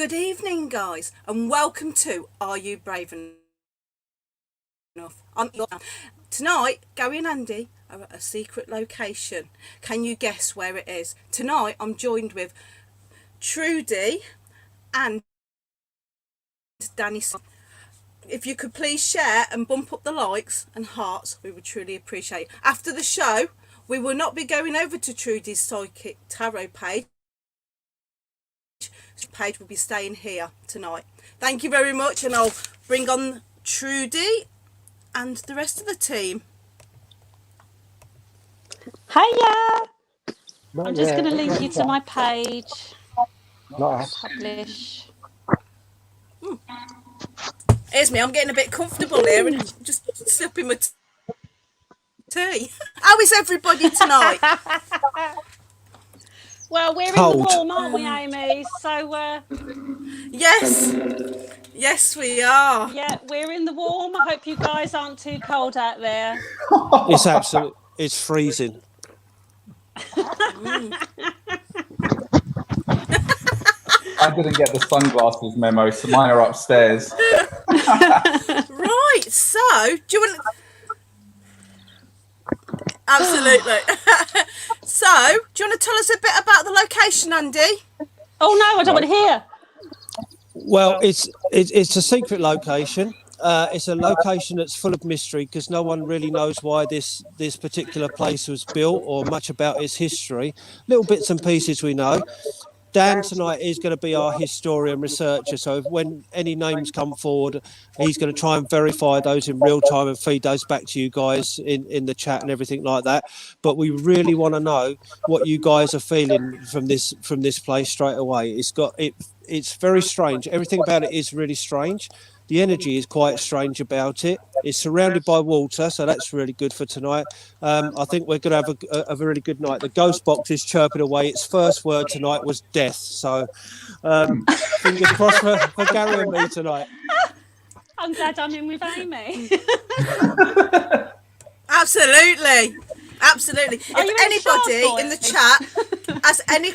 Good evening, guys, and welcome to Are You Brave Enough? Tonight, Gary and Andy are at a secret location. Can you guess where it is? Tonight, I'm joined with Trudi and Danny. If you could please share and bump up the likes and hearts, we would truly appreciate it. After the show, we will not be going over to Trudy's Psychic Tarot page. Page will be staying here tonight. Thank you very much, and I'll bring on Trudi and the rest of the team. Hiya! I'm just going to link you to my page. Publish. Here's me. I'm getting a bit comfortable here and just sipping my tea. How is everybody tonight? Well, we're in the warm, aren't we, Amy? So, yes, we are. Yeah, we're in the warm. I hope you guys aren't too cold out there. It's freezing. I didn't get the sunglasses memo, so mine are upstairs. Right, so do you want? Absolutely. So, do you want to tell us a bit about the location, Andy? Oh no, I don't want to hear. Well, it's a secret location. It's a location that's full of mystery because no one really knows why this particular place was built or much about its history. Little bits and pieces we know. Dan tonight is going to be our historian researcher, so when any names come forward, he's going to try and verify those in real time and feed those back to you guys in the chat and everything like that. But we really want to know what you guys are feeling from this place straight away. It's very strange. Everything about it is really strange. The energy is quite strange about it. It's surrounded by water, so that's really good for tonight. I think we're going to have a really good night. The ghost box is chirping away. Its first word tonight was death. So fingers crossed for Gary and me tonight. I'm glad I'm in with Amy. Absolutely. If anybody in the chat has any...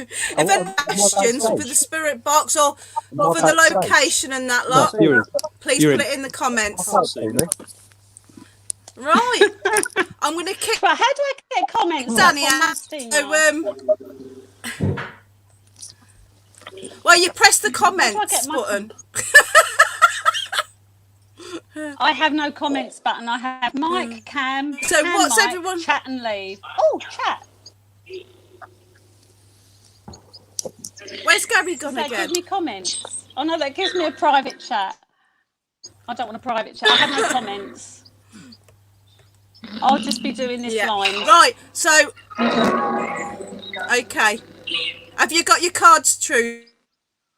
If any questions for the spirit box or for the location and that lot, please put it in the comments. Right. I'm going to kick... Right, how do I get comments? Danny, well, you press the comments button. I have no comments button. I have mic, cam, so what's mic, everyone... chat and leave. Oh, chat. Where's Gary gone again? That gives me comments. Oh no, that gives me a private chat. I don't want a private chat. I have no comments. I'll just be doing this line. Right, so... Okay. Have you got your cards, Trudy?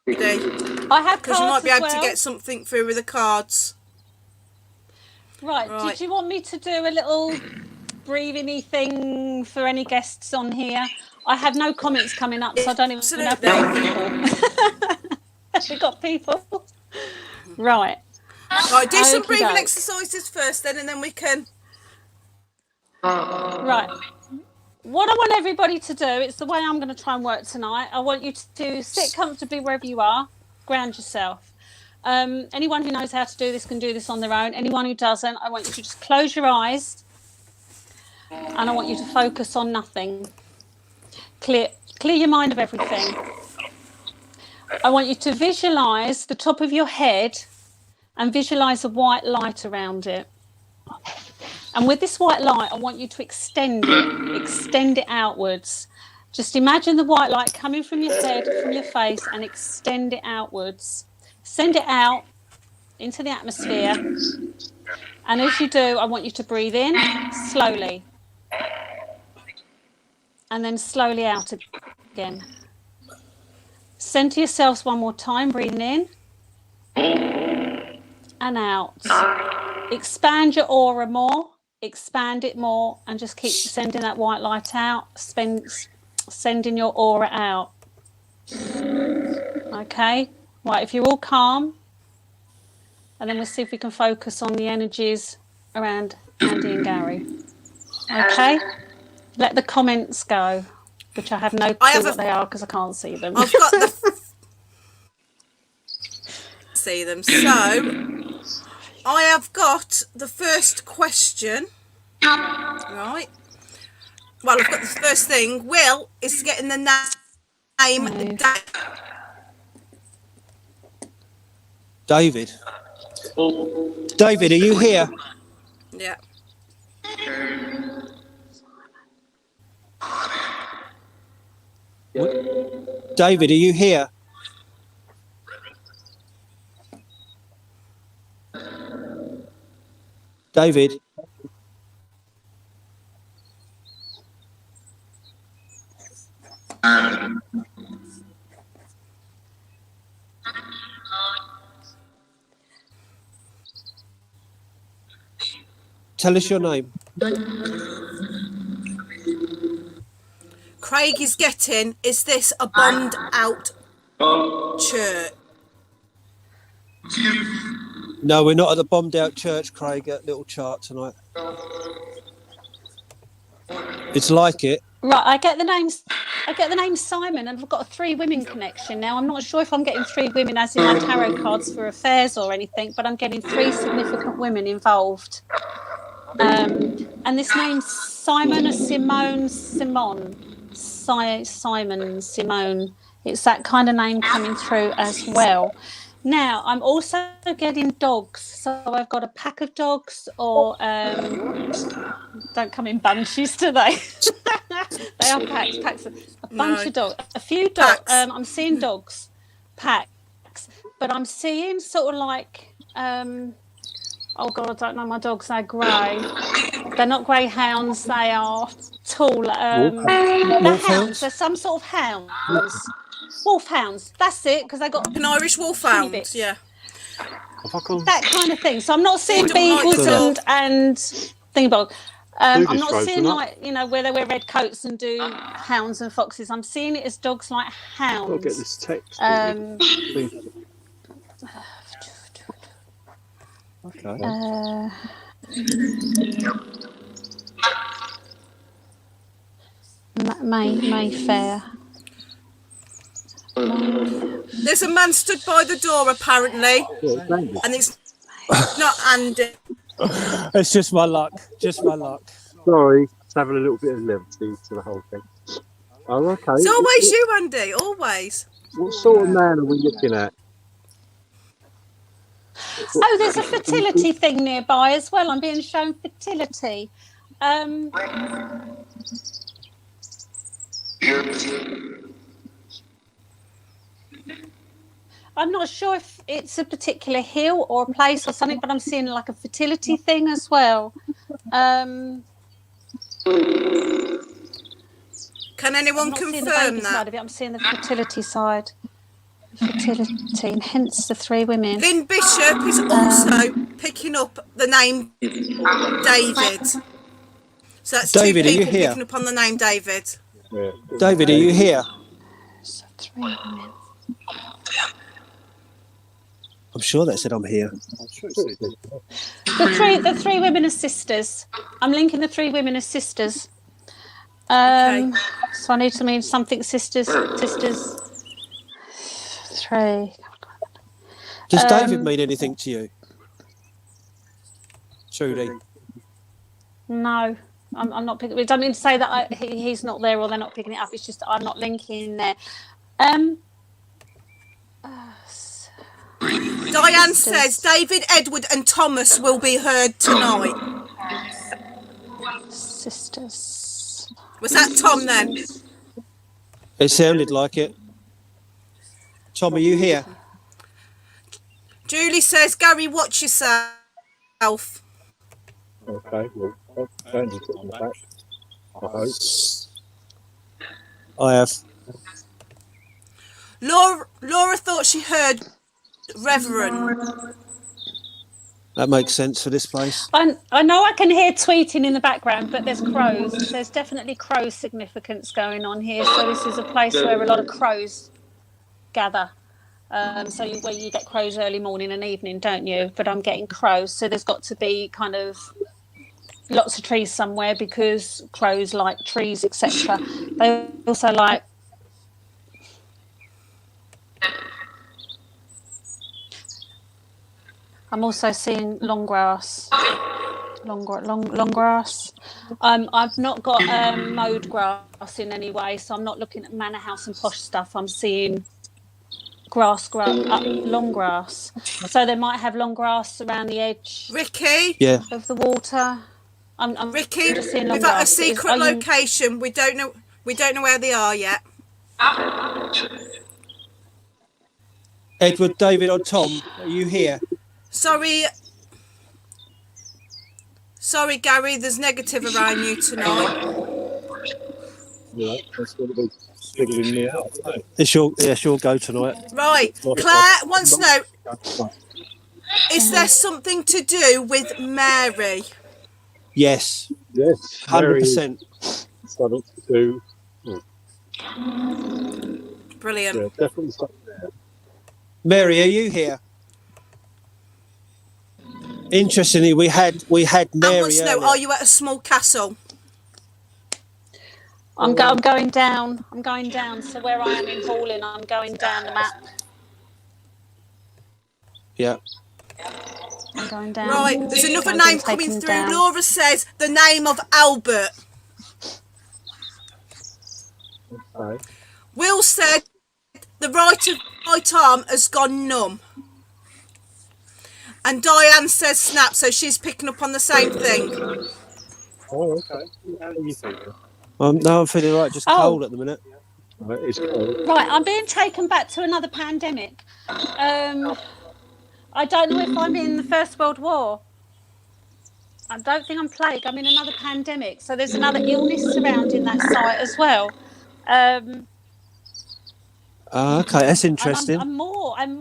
I have cards. Because you might be able to get something through with the cards. Right. Did you want me to do a little breathing-y thing for any guests on here? I have no comments coming up, so I don't even know if there are people. Have we got people? Right. Right, do some breathing exercises first then, and then we can... Right. What I want everybody to do, it's the way I'm going to try and work tonight. I want you to sit comfortably wherever you are, ground yourself. Anyone who knows how to do this can do this on their own. Anyone who doesn't, I want you to just close your eyes, and I want you to focus on nothing. Clear your mind of everything. I want you to visualize the top of your head and visualize a white light around it. And with this white light, I want you to extend it outwards. Just imagine the white light coming from your head, from your face, and extend it outwards. Send it out into the atmosphere. And as you do, I want you to breathe in slowly. And then slowly out again. Send to yourselves one more time, breathing in and out. Expand your aura more, expand it more, and just keep sending that white light out, sending your aura out. Okay, right, if you're all calm, and then we'll see if we can focus on the energies around Andy and Gary. Okay? Let the comments go. which I have no I clue have what they are because I can't see them. I've got the see them. So I have got the first question. Right. Well, I've got the first thing. Will is getting the name. David. David, are you here? Yeah. David, are you here? David. Tell us your name. Craig is getting, is this a bombed out church? No, we're not at the bombed out church, Craig, at Little Chart tonight. It's like it. Right, I get the name Simon, and I've got a 3 women connection now. I'm not sure if I'm getting 3 women as in my tarot cards for affairs or anything, but I'm getting 3 significant women involved. And this name's Simon or Simone. It's that kind of name coming through as well. Now, I'm also getting dogs. So I've got a pack of dogs, or don't come in bunches, do they? They are packs. A bunch of dogs. A few dogs. I'm seeing dogs, packs. But I'm seeing sort of like, oh God, I don't know my dogs. They're grey. They're not greyhounds. They are tall. They're hounds. They're some sort of hounds. Wolfhounds. That's it, because they got An Irish wolfhound, yeah. That kind of thing. So I'm not seeing beagles and thingbog. I'm not seeing like, you know, where they wear red coats and do hounds and foxes. I'm seeing it as dogs like hounds. I'll get this text. Okay. Mayfair. There's a man stood by the door apparently, and it's not Andy. It's just my luck. Just my luck. Sorry, just having a little bit of levity to the whole thing. Oh, okay. It's always you, Andy. Always. What sort of man are we looking at? Oh, there's a fertility thing nearby as well. I'm being shown fertility. I'm not sure if it's a particular hill or a place or something, but I'm seeing like a fertility thing as well. Can anyone confirm that? Side of it. I'm seeing the fertility side. Fertility, and hence the 3 women. Lynn Bishop is also picking up the name David. So that's David, 2 are you people here? picking up on the name David. Yeah. David, are you here? So 3 women. I'm sure that said I'm here. The three women are sisters. I'm linking the 3 women as sisters. Okay. So I need to mean something sisters. 3. Does David mean anything to you? Trudi? No, I'm not picking. It doesn't mean to say that he's not there or they're not picking it up. It's just I'm not linking there. Diane says David, Edward and Thomas will be heard tonight. Sisters. Was that Tom then? It sounded like it. Tom, are you here? Julie says, Gary, watch yourself. Okay, well, don't put on the back. I hope. I have. Laura thought she heard Reverend. That makes sense for this place. I know I can hear tweeting in the background, but there's crows. There's definitely crow significance going on here. So this is a place where a lot of crows gather. So where you get crows early morning and evening, don't you? But I'm getting crows, so there's got to be kind of lots of trees somewhere because crows like trees, etc. They also like I'm also seeing long grass. Long grass. I've not got mowed grass in any way, so I'm not looking at manor house and posh stuff. I'm seeing long grass. So they might have long grass around the edge Ricky? Yeah. of the water. I'm Ricky, just seeing long we've got a grass. secret location. We don't know where they are yet. Edward, David, or Tom, are you here? Sorry, Gary. There's negative around you tonight. Yeah, that's going to be figuring me out. It's your go tonight. Right, Claire wants to know: is there something to do with Mary? Yes. Yes. 100%. Something to do. Brilliant. Yeah, definitely something there. Mary, are you here? Interestingly, we had And Mary wants to know: earlier. are you at a small castle? I'm going down. I'm going down. So where I am in Halling, I'm going down the map. Yeah. I'm going down. Right, there's another I'm name being coming taken through. down. Laura says the name of Albert. Okay. Will said the right arm has gone numb. And Diane says snap, so she's picking up on the same thing. Oh, okay. How are you feeling? No, I'm feeling right. Just cold at the minute. It's cold. Right, I'm being taken back to another pandemic. I don't know if I'm in the First World War. I don't think I'm plague. I'm in another pandemic. So there's another illness surrounding that site as well. Okay, that's interesting. I'm more. Am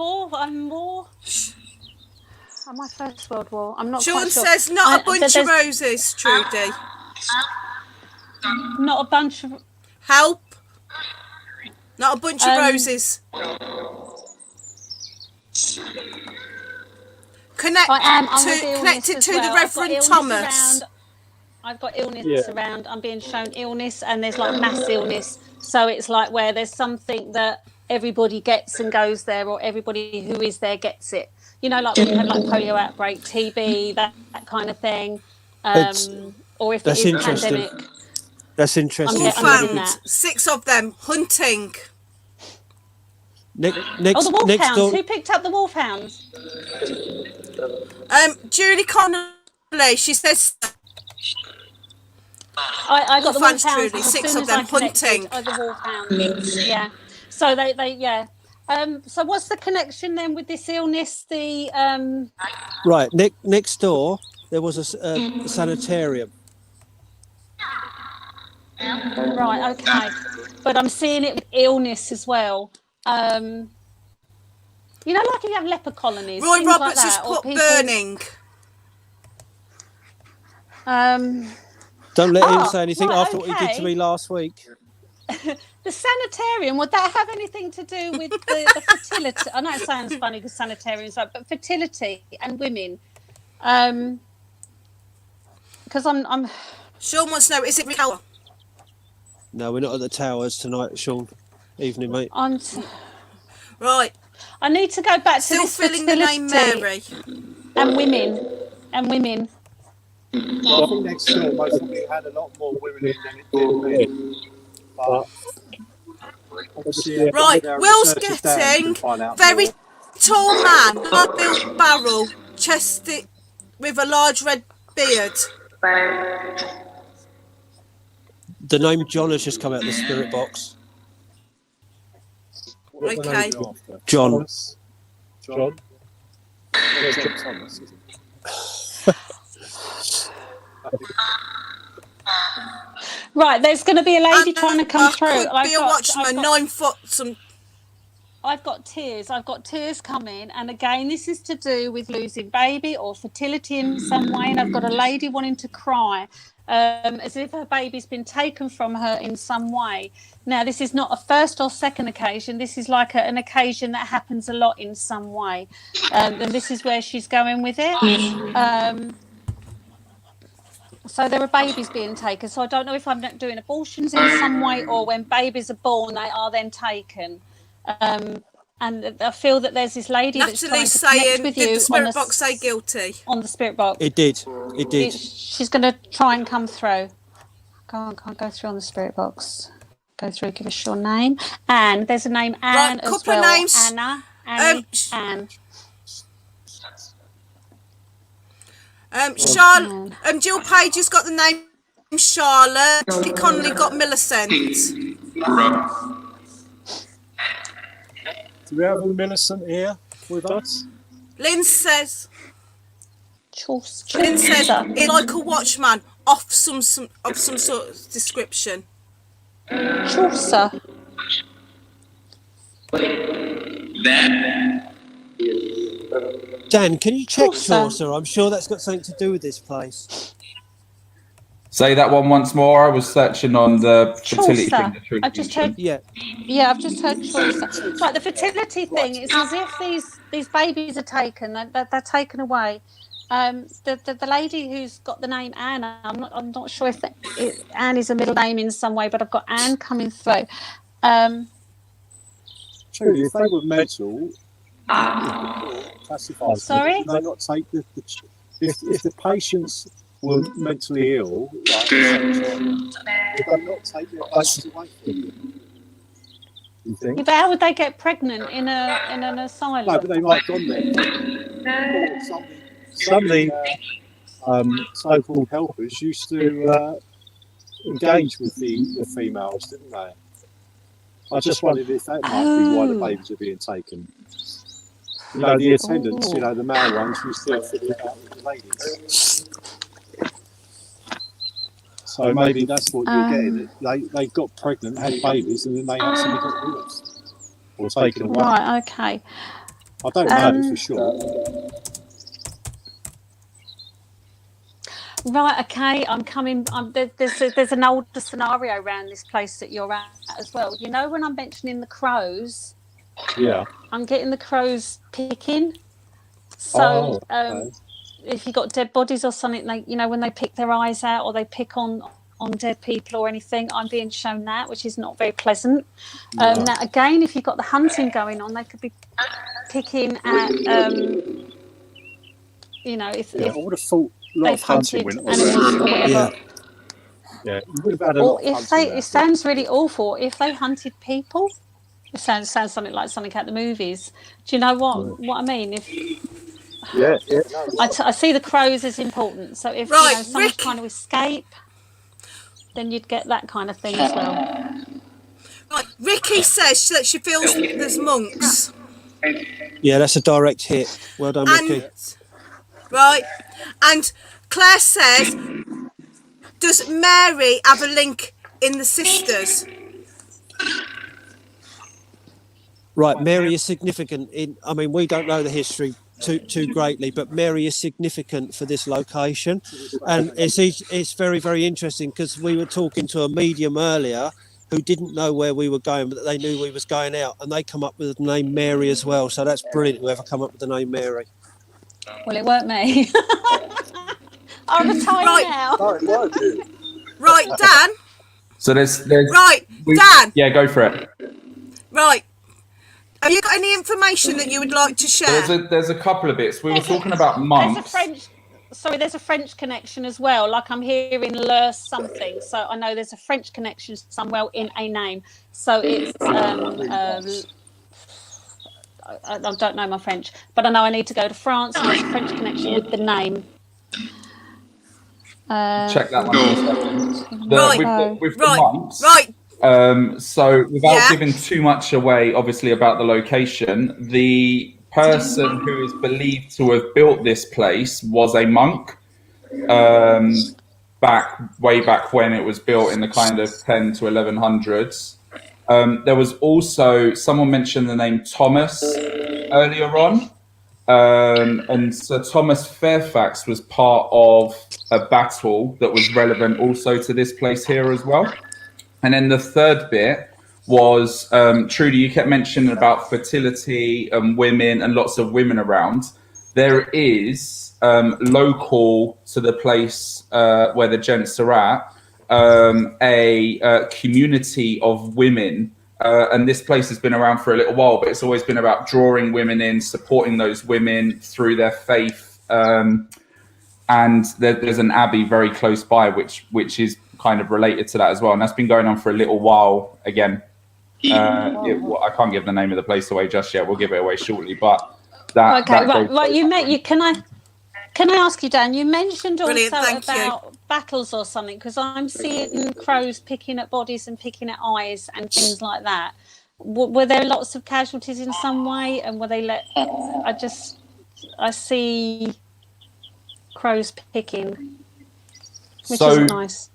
I First World War? I'm not Sean quite sure. says not a bunch of roses, Trudi. Not a bunch of... Help. Not a bunch of roses. Connected to the Reverend Thomas. I've got illness around. I'm being shown illness, and there's like mass illness. So it's like where there's something that everybody gets and goes there, or everybody who is there gets it. You know, like when you have like polio outbreak, TB, that kind of thing. Or if it is pandemic. That's interesting. I'm getting that. 6 of them hunting. The wolfhounds. Who picked up the wolfhounds? Julie Connolly. She says. I got the wolfhounds. Truly, 6 of them hunting. The wolfhounds. Yeah. So they. So what's the connection then with this illness? Right. Next door there was a sanitarium. Right. Okay. But I'm seeing it with illness as well. You know, like if you have leper colonies. Roy Roberts like has put burning. Don't let him say anything after what he did to me last week. The sanitarium, would that have anything to do with the fertility? I know it sounds funny because sanitariums, but fertility and women. Because I'm. Sean wants to know: is it Tower? No, we're not at the towers tonight, Sean. Evening, mate. Right. I need to go back Still to this feeling the name Mary. And women. Well, I think next door most probably had a lot more women in than it did men. But right, Will's getting very tall man, hard-built barrel, chested with a large red beard. The name John has just come out of the spirit box. Okay. John. John? Right, there's going to be a lady trying to come through. Could be a watchman, 9 foot. I've got tears. I've got tears coming, and again, this is to do with losing baby or fertility in some way. And I've got a lady wanting to cry, as if her baby's been taken from her in some way. Now, this is not a first or second occasion. This is like an occasion that happens a lot in some way, and this is where she's going with it. So there are babies being taken. So I don't know if I'm doing abortions in some way, or when babies are born, they are then taken. And I feel that there's this lady that's trying Natalie's to connect saying, with did you the spirit box say guilty? on the spirit box. It did. It did. She's going to try and come through. Can't go through on the spirit box. Go through, give us your name. Anne, there's a name Anne Right, as couple well. of names. Anna, Annie, Anne. Charlotte, Jill Page has got the name Charlotte. Dick Connolly got Millicent. Do we have a Millicent here with us? Lynn says Chaucer. it's like a watchman of some sort of description. Chaucer. Dan, can you check Chaucer. Chaucer? I'm sure that's got something to do with this place. Say that one once more. I was searching on the fertility Chaucer. thing. that Trudi I've just mentioned. heard. Yeah. Yeah, I've just heard Chaucer. Right, the fertility thing is as if these babies are taken, they're taken away. The lady who's got the name Anna, I'm not sure if Anne is a middle name in some way, but I've got Anne coming through. Trudy, if they were mental, classified. Sorry? They not take if the patients were mentally ill, like would they not take their patients away from them? You think? Yeah, but how would they get pregnant in an asylum? No, but they might have gone there. Some of the so-called helpers used to engage with the females, didn't they? I just wondered if that might be why the babies are being taken. You know, the attendants, you know, the male ones used to fit about with the ladies. So maybe that's what you're getting. They got pregnant, had babies, and then they actually got rid of or taken away. Right, okay. I don't know for sure. Right, okay. I'm coming. There's an older scenario around this place that you're at as well. You know, when I'm mentioning the crows, Yeah. I'm getting the crows picking. So, okay. if you got dead bodies or something, like when they pick their eyes out or they pick on dead people or anything, I'm being shown that, which is not very pleasant. Now, again, if you've got the hunting going on, they could be picking at, if I would have thought a lot they've of hunting hunted went animals or on. whatever. Yeah, you would have had a lot Or of if hunting. it sounds really awful, if they hunted people, it sounds something like something out the movies. Do you know what I mean? Yeah. I see the crows as important. So if someone's trying to escape, then you'd get that kind of thing as well. Right, Ricky says that she feels there's monks. Yeah, that's a direct hit. Well done, Ricky. Right, and Claire says, does Mary have a link in the sisters? Right, Mary is significant we don't know the history too greatly, but Mary is significant for this location, and it's very, very interesting because we were talking to a medium earlier who didn't know where we were going, but they knew we was going out, and they come up with the name Mary as well. So that's brilliant. Whoever come up with the name Mary. Well, it weren't me. I'll retire now. Right, Dan. So there's Right, Dan. Yeah, go for it. Right. Have you got any information that you would like to share? There's a couple of bits. We were talking about monks. There's a French connection as well. Like I'm hearing Le something. So I know there's a French connection somewhere in a name. So it's I don't know my French, but I know I need to go to France and there's a French connection with the name. Check that one in a second. With the monks. Right. So without giving too much away, obviously, about the location, the person who is believed to have built this place was a monk way back when it was built in the kind of 10 to 1100s. There was also someone mentioned the name Thomas earlier on. And Sir Thomas Fairfax was part of a battle that was relevant also to this place here as well. And then the third bit was, Trudi, you kept mentioning about fertility and women and lots of women around. There is local to the place where the gents are at, a community of women. And this place has been around for a little while, but it's always been about drawing women in, supporting those women through their faith. And there's an abbey very close by, which is kind of related to that as well. And that's been going on for a little while. Again, I can't give the name of the place away just yet. We'll give it away shortly. But that. Okay, that right. Can I ask you, Dan? You mentioned Brilliant, also thank about battles or something, because I'm seeing crows picking at bodies and picking at eyes and things like that. Were there lots of casualties in some way, and were they let? I see crows picking, which isn't nice.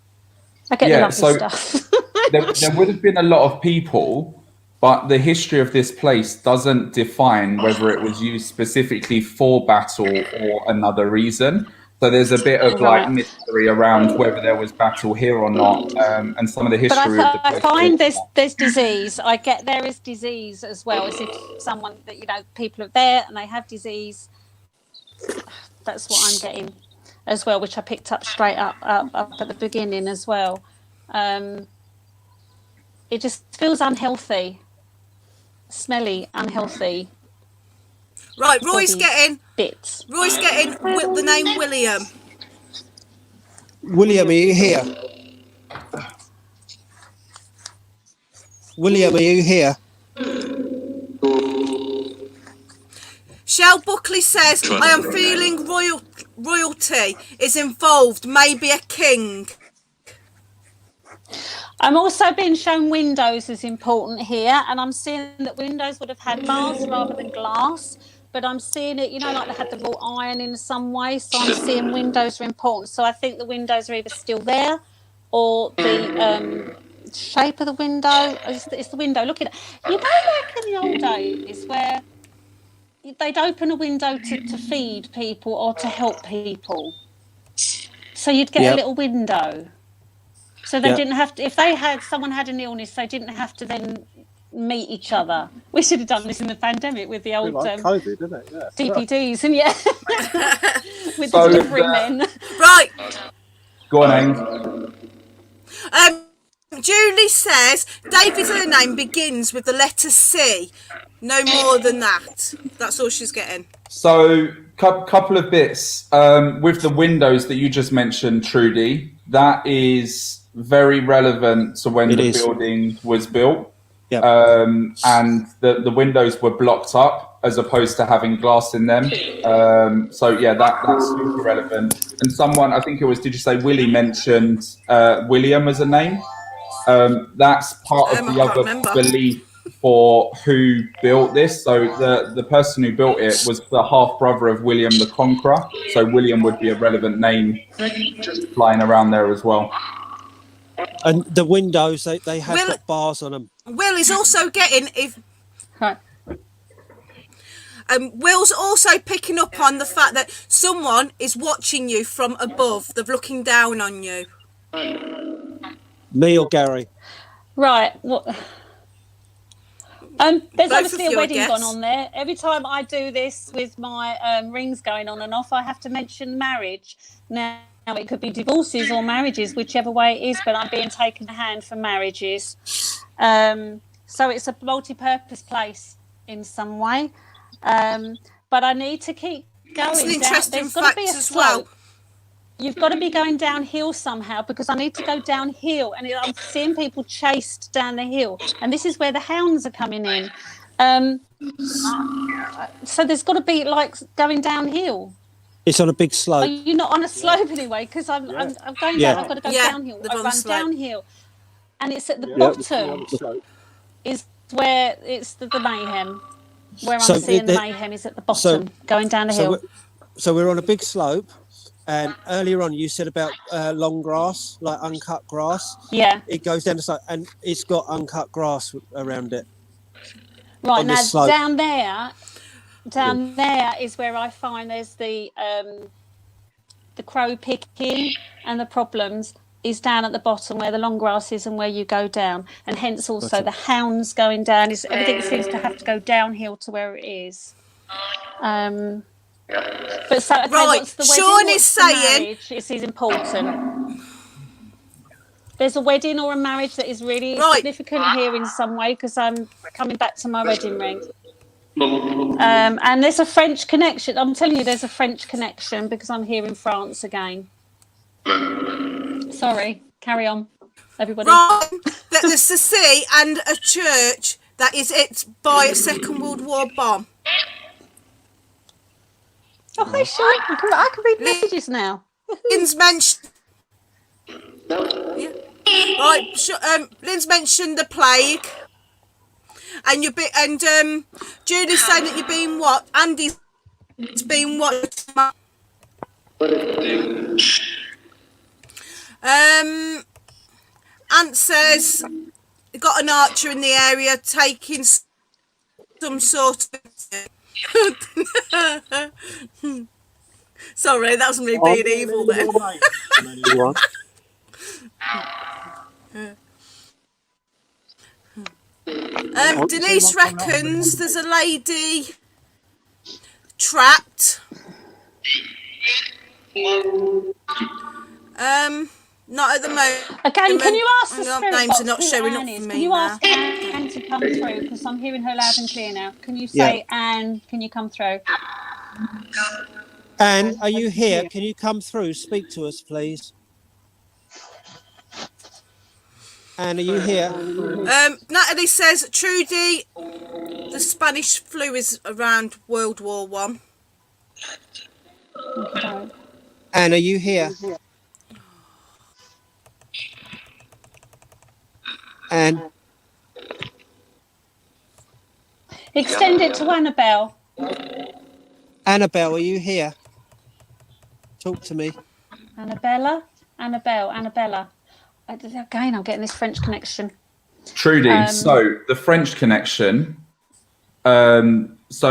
I get the lovely stuff. there would have been a lot of people, but the history of this place doesn't define whether it was used specifically for battle or another reason. So there's a bit of like mystery around whether there was battle here or not, and some of the history of the place. I find there's disease. I get there is disease as well, as if someone that people are there and they have disease. That's what I'm getting as well, which I picked up straight up at the beginning as well. It just feels unhealthy, smelly, unhealthy. Right, Roy's getting bits. Roy's getting the name William. William, are you here? William, are you here? Shell Buckley says, I am feeling royalty is involved, maybe a king. I'm also being shown windows is important here, and I'm seeing that windows would have had bars rather than glass, but I'm seeing it, like they had the wrought iron in some way, so I'm seeing windows are important. So I think the windows are either still there, or the shape of the window. It's the window. Look at it. Like in the old days where they'd open a window to feed people or to help people. So you'd get a little window. So they didn't have to, if someone had an illness, they didn't have to then meet each other. We should have done this in the pandemic with the old COVID, isn't it? Yeah. DPDs and with the delivery men. Right. Go on, Aang. Julie says David's other name begins with the letter C. No more than that. That's all she's getting. So, couple of bits with the windows that you just mentioned, Trudi. That is very relevant to when the building was built. Yep. And the windows were blocked up as opposed to having glass in them. That's super relevant. And someone, I think it was, did you say Willie mentioned William as a name? That's part of the other belief for who built this. So the person who built it was the half brother of William the Conqueror. So William would be a relevant name flying around there as well. And the windows, they have got bars on them. Will is also getting Will's also picking up on the fact that someone is watching you from above. They're looking down on you. Me or Gary? Right. What? There's Both obviously of you, a wedding I gone guess. on there. Every time I do this with my rings going on and off, I have to mention marriage. Now it could be divorces or marriages, whichever way it is, but I'm being taken to hand for marriages. So it's a multi-purpose place in some way. But I need to keep going. That's an interesting There's got to be a fact as well. slope. You've got to be going downhill somehow, because I need to go downhill, and I'm seeing people chased down the hill, and this is where the hounds are coming in. So there's got to be like going downhill. It's on a big slope. You're not on a slope anyway, because I'm going down. I've got to go downhill. I run downhill, and it's at the bottom is where it's the mayhem. Where I'm seeing the mayhem is at the bottom, going down the hill. So we're on a big slope. And earlier on, you said about long grass, like uncut grass. Yeah. It goes down the slope, and it's got uncut grass around it. Right, now down there is where I find there's the crow picking, and the problems is down at the bottom where the long grass is and where you go down. And hence also the hounds going down. Everything seems to have to go downhill to where it is. But so, okay, Right, what's the wedding? Sean What's is the saying- marriage? This is important. There's a wedding or a marriage that is really Right. significant here in some way, because I'm coming back to my wedding ring. And there's a French connection. I'm telling you, there's a French connection because I'm here in France again. Sorry, carry on, everybody. Right, that there's a sea and a church that is hit by a Second World War bomb. Oh, hi, Sean. I can read messages now. Lynn's mentioned. Yeah. Right, Lynn's mentioned the plague, and Julie's saying that you're being what? Andy's being what? Ant says got an archer in the area taking some sort of. Sorry, that was me being evil then. Denise reckons there's a lady trapped. Not at the moment. Again, can you ask the Hang on, spirit names box are not who showing up Anne for is? me Can you now. ask Anne to come through? Because I'm hearing her loud and clear now. Can you say, Anne, can you come through? Anne, are you here? Can you come through? Speak to us, please. Anne, are you here? Natalie says, Trudi, the Spanish flu is around World War One. Anne, are you here? Anne, Extend it to Annabelle. Annabelle, are you here? Talk to me. Annabella. Again, I'm getting this French connection. Trudy, so the French connection. It's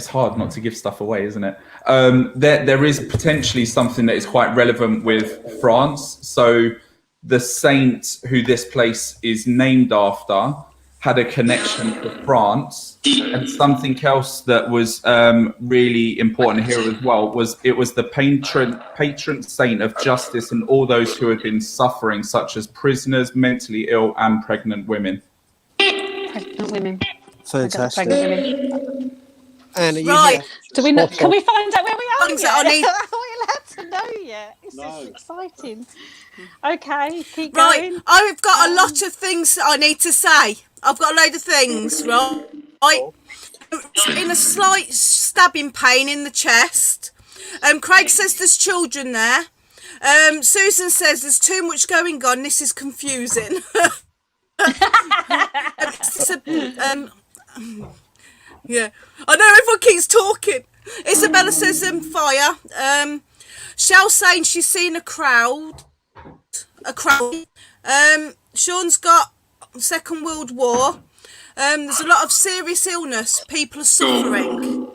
hard not to give stuff away, isn't it? There is potentially something that is quite relevant with France. So the saint who this place is named after had a connection to France, and something else that was really important here as well was the patron saint of justice and all those who had been suffering, such as prisoners, mentally ill, and pregnant women. Pregnant women. Fantastic. Pregnant women. Anne, are you Right. here? Can we find out where we are Things yet? that I need- Are we allowed to know yet? This is exciting. Okay, keep Right, going. I've got a lot of things that I need to say. I've got a load of things, right? In a slight stabbing pain in the chest. Craig says there's children there. Susan says there's too much going on. This is confusing. Yeah, I know everyone keeps talking. Isabella says fire. Shell saying she's seen a crowd. Sean's got Second World War. There's a lot of serious illness. People are suffering.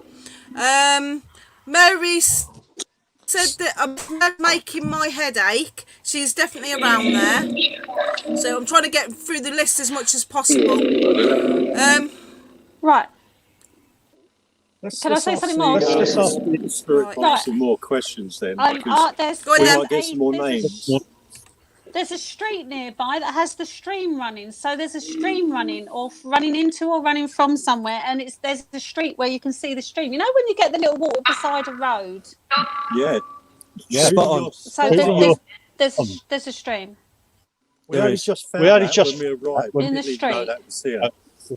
Mary said that I'm making my head ache. She's definitely around there. So I'm trying to get through the list as much as possible. Right. Let's Can I say something more? Let's ask the spirit box some more questions then. Because There's Go on we then. might get some more names. There's a street nearby that has the stream running. So there's a stream running, or running into, or running from somewhere, and there's a street where you can see the stream. You know when you get the little water beside a road? Yeah. Spot on. So there's a stream We only just found that when we arrived. in the street. That was here.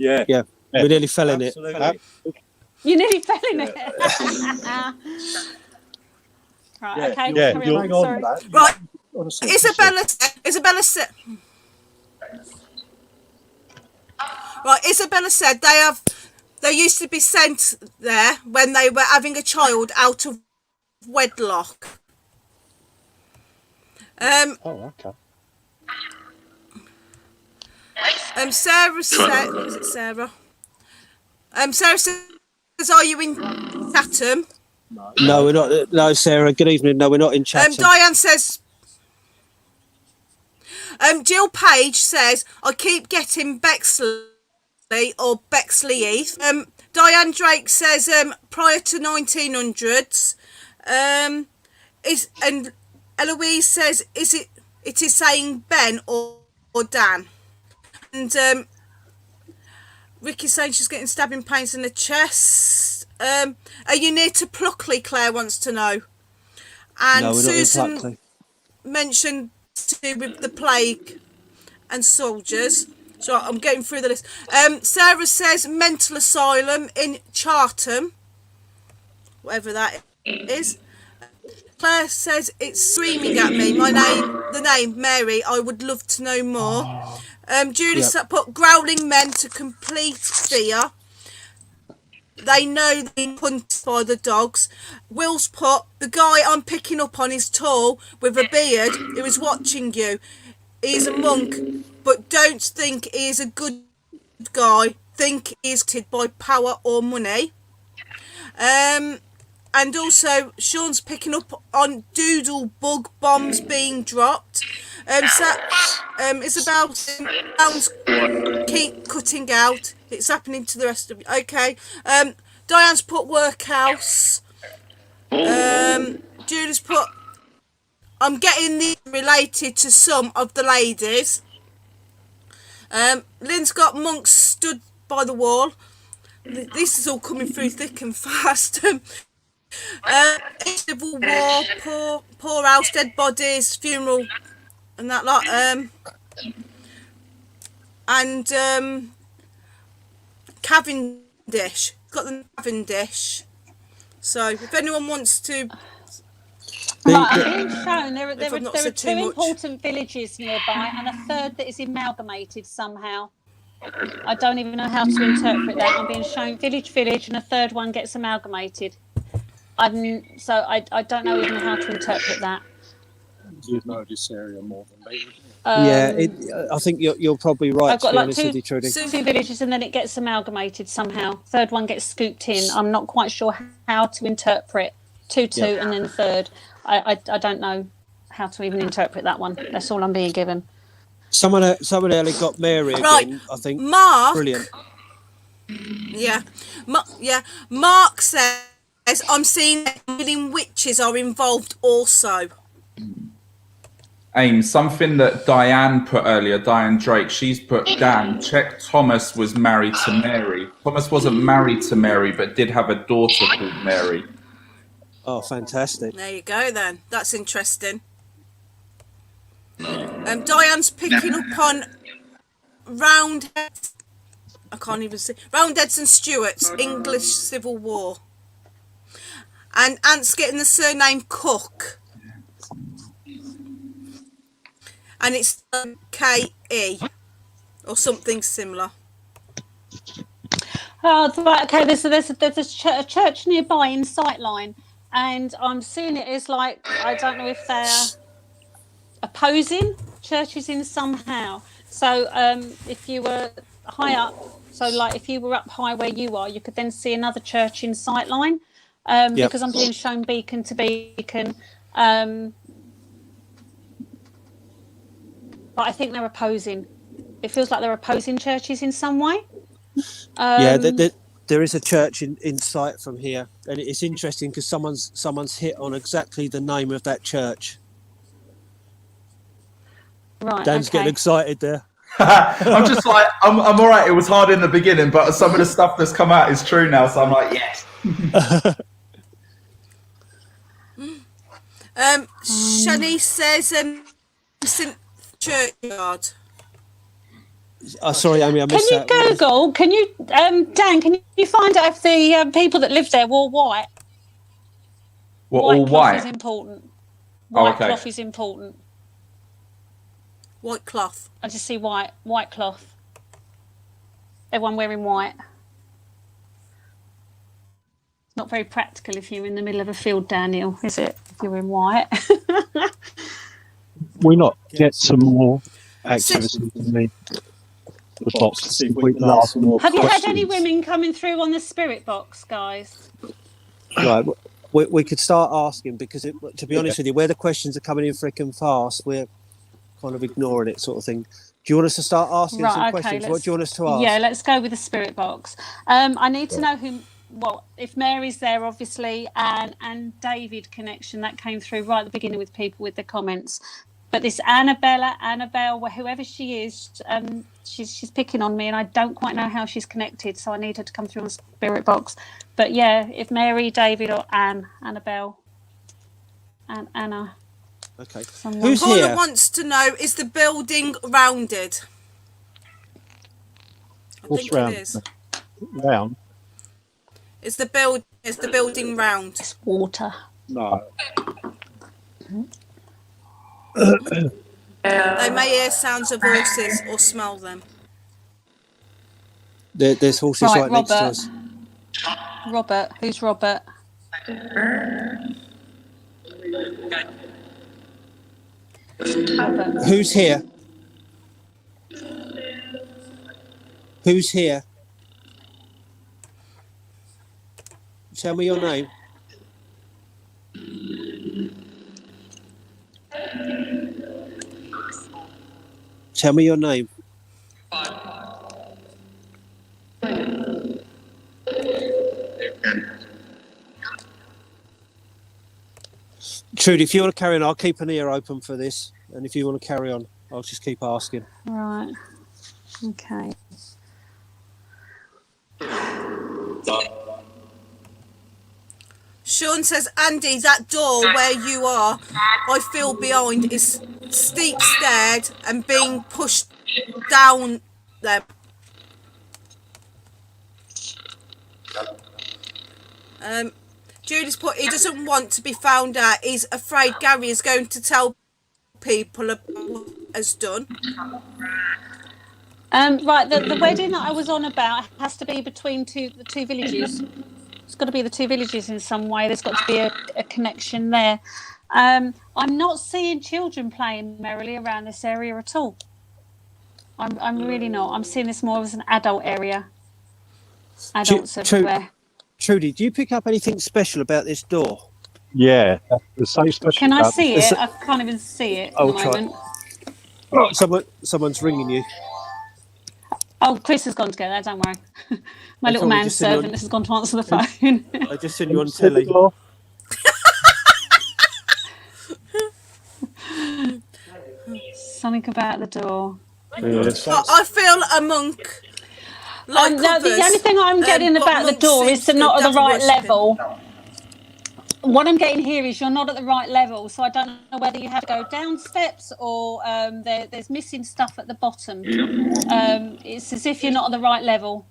Yeah. Yeah, we nearly fell in it. Absolutely. You nearly fell in it. Right. Okay. Carry on. Sorry. Right. Isabella said. Right, Isabella said they used to be sent there when they were having a child out of wedlock. Okay. Sarah said, was it Sarah? Sarah says, are you in Chatham? No, we're not. No, Sarah. Good evening. No, we're not in Chatham. Diane says. Jill Page says, I keep getting Bexley or Bexley Heath. Diane Drake says prior to 1900s. And Eloise says, it is saying Ben or Dan. And Ricky's saying she's getting stabbing pains in the chest. Are you near to Pluckley? Claire wants to know. And No, we're not in Susan Pluckley. mentioned to do with the plague and soldiers. So I'm getting through the list. Sarah says mental asylum in Chartham, whatever that is. Claire says it's screaming at me. The name Mary. I would love to know more. Julie put growling men to complete fear. They know they're being hunted by the dogs. Will's put the guy I'm picking up on is tall with a beard who is watching you. He's a monk, but don't think he is a good guy. Think he's killed by power or money. And also, Sean's picking up on doodle bug bombs being dropped. Isabel sounds keep cutting out. It's happening to the rest of you. Okay. Diane's put workhouse. Julie's put, I'm getting the related to some of the ladies. Lynn's got monks stood by the wall. This is all coming through thick and fast. Civil war, poor house, dead bodies, funeral, and that lot. And Cavendish, got the Cavendish. So if anyone wants to, Right, I'm being shown there I've are not two said too much. important villages nearby and a third that is amalgamated somehow. I don't even know how to interpret that. I'm being shown village and a third one gets amalgamated. I don't know even how to interpret that. You'd know this area more than me. I think you're probably right. I've got to be like honest with you, Trudy. two villages and then it gets amalgamated somehow. Third one gets scooped in. I'm not quite sure how to interpret two and then third. I don't know how to even interpret that one. That's all I'm being given. Someone earlier got Mary again. Right, I think. Mark. Brilliant. Yeah. Mark says, I'm seeing healing witches are involved also. Aim, something that Diane put earlier, Diane Drake, she's put, Dan, check Thomas was married to Mary. Thomas wasn't married to Mary, but did have a daughter called Mary. Oh, fantastic. There you go then. That's interesting. Diane's picking up on Roundheads. I can't even see. Roundheads and Stuarts, English Civil War. And Ant's getting the surname Cook. And it's K-E or something similar. Oh, right. Okay. There's a church nearby in Sightline, and I'm seeing it as like, I don't know if they're opposing churches in somehow. So if you were high up, so like if you were up high where you are, you could then see another church in Sightline. Because I'm being shown beacon to beacon. But I think they're opposing. It feels like they're opposing churches in some way. There is a church in sight from here, and it's interesting because someone's hit on exactly the name of that church. Right. Dan's getting excited there. I'm just like, I'm all right. It was hard in the beginning, but some of the stuff that's come out is true now, so I'm like, yes. Shani says St. Churchyard. Sorry, Amy, I missed that. Can you Google? Can you, Dan? Can you find out if the people that live there wore white? All white is important. White cloth is important. White cloth. I just see white cloth. Everyone wearing white. Not very practical if you're in the middle of a field, Daniel, is it? If you're in white. We not get some more activity than me. The box to see if we can ask more Have you questions. had any women coming through on the spirit box, guys? Right, we could start asking because, to be honest with you, where the questions are coming in freaking fast, we're kind of ignoring it, sort of thing. Do you want us to start asking some Right, okay. questions? What do you want us to ask? Yeah, let's go with the spirit box. I need to know who. Well, if Mary's there, obviously, and David connection that came through right at the beginning with people with the comments. But this Annabelle, whoever she is, she's picking on me, and I don't quite know how she's connected, so I need her to come through on the spirit box. But yeah, if Mary, David, or Annabelle, and Anna. Okay. Someone. Who's Paula here? wants to know, is the building rounded? I What's think round? it is. Round? Is the building round? It's water. No. They may hear sounds of horses or smell them. There's horses right next to Robert. us. Robert. Who's Robert? Robert. Who's here? Who's here? Tell me your name. Tell me your name. Trudy, if you want to carry on, I'll keep an ear open for this. And if you want to carry on, I'll just keep asking. Right. Okay. Sean says, Andy, that door where you are, I feel behind, is steep stairs and being pushed down them. Judy's put, he doesn't want to be found out. He's afraid Gary is going to tell people about what has done. Right, the wedding that I was on about has to be between the two villages. It's got to be the two villages in some way. There's got to be a connection there. I'm not seeing children playing merrily around this area at all. I'm really not. I'm seeing this more as an adult area. Adults everywhere. Trudy, do you pick up anything special about this door? Yeah. The same special. Can I see it? I can't even see it at the moment. Oh, someone's ringing you. Oh, Chris has gone to get that, don't worry. My little manservant has gone to answer the phone. I just seen you on telly. Something about the door. I feel a monk. Like the only thing I'm getting about the door is they're not at the right level. What I'm getting here is you're not at the right level, so I don't know whether you have to go down steps or there's missing stuff at the bottom. It's as if you're not at the right level.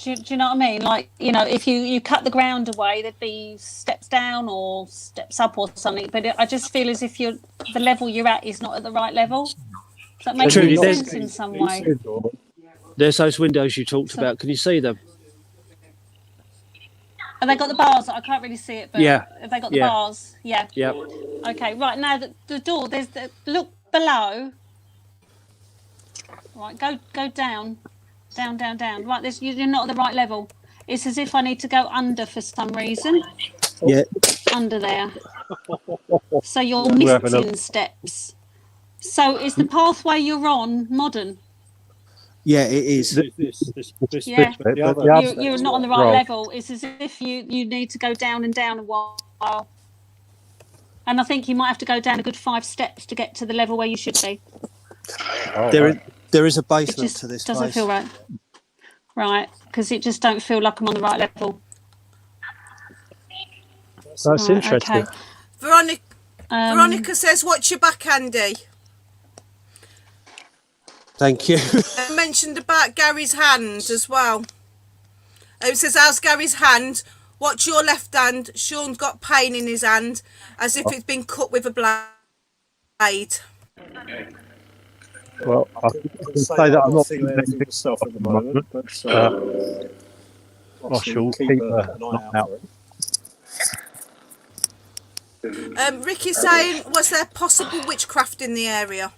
Do you know what I mean? Like, you know, if you cut the ground away, there'd be steps down or steps up or something. But I just feel as if the level you're at is not at the right level. Does that make any sense in some way? There's those windows you talked about. Can you see them? Have they got the bars? I can't really see it, but yeah. Have they got the bars? Yeah. Yep. Okay, right, now the door, there's look below. Right, go down. Down. Right, you're not at the right level. It's as if I need to go under for some reason. Yeah. Under there. So you're missing steps. So is the pathway you're on modern? Yeah, it is. Yeah. You're not on the right level. It's as if you need to go down and down a while. And I think you might have to go down a good 5 steps to get to the level where you should be. There is a basement to this place. Doesn't feel right. Right, because it just don't feel like I'm on the right level. That's interesting. Okay. Veronica says, "Watch your back, Andy." Thank you. I mentioned about Gary's hand as well. It says, "How's Gary's hand? Watch your left hand." Sean's got pain in his hand, as if it's been cut with a blade. Well, I can say that I'm not feeling anything myself at the moment, but I shall keep an eye out for it. Ricky's saying, was there possible witchcraft in the area?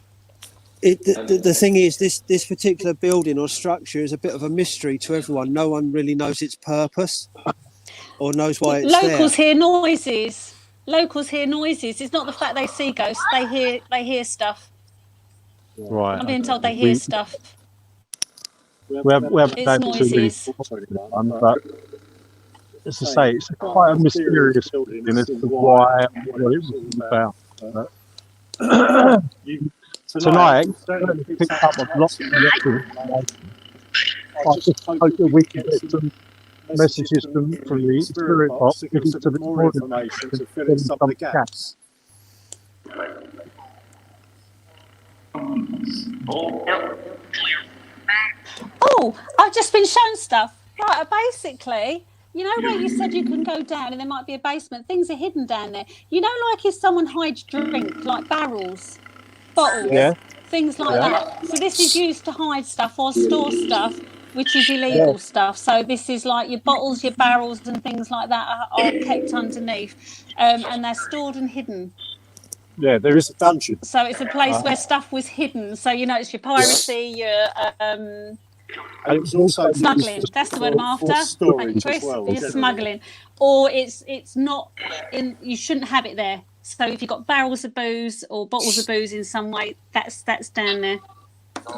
The thing is, this particular building or structure is a bit of a mystery to everyone. No one really knows its purpose or knows why it's Locals there. hear noises. locals hear noises. It's not the fact they see ghosts; they hear stuff. Right. I'm being told they hear stuff. We haven't It's been able to really noises. talk about anyone, but as I say, it's quite a mysterious building as to why what it was all about. But tonight, certainly picked up a lot of information. I just hope that we can get some messages from the spirit box to give us a bit more information to fill in some of the gaps. Oh, I've just been shown stuff. Right, basically, you know where you said you can go down and there might be a basement? Things are hidden down there. You know, like if someone hides drink, like barrels, bottles, things like that. So this is used to hide stuff or store stuff, which is illegal stuff. So this is like your bottles, your barrels and things like that are kept underneath, and they're stored and hidden. Yeah, there is a dungeon. So it's a place where stuff was hidden. So, you know, it's your piracy, your... and it was also smuggling. That's the word I'm after. Storage Chris, as well, you're smuggling. Or it's not in... You shouldn't have it there. So if you've got barrels of booze or bottles of booze in some way, that's down there.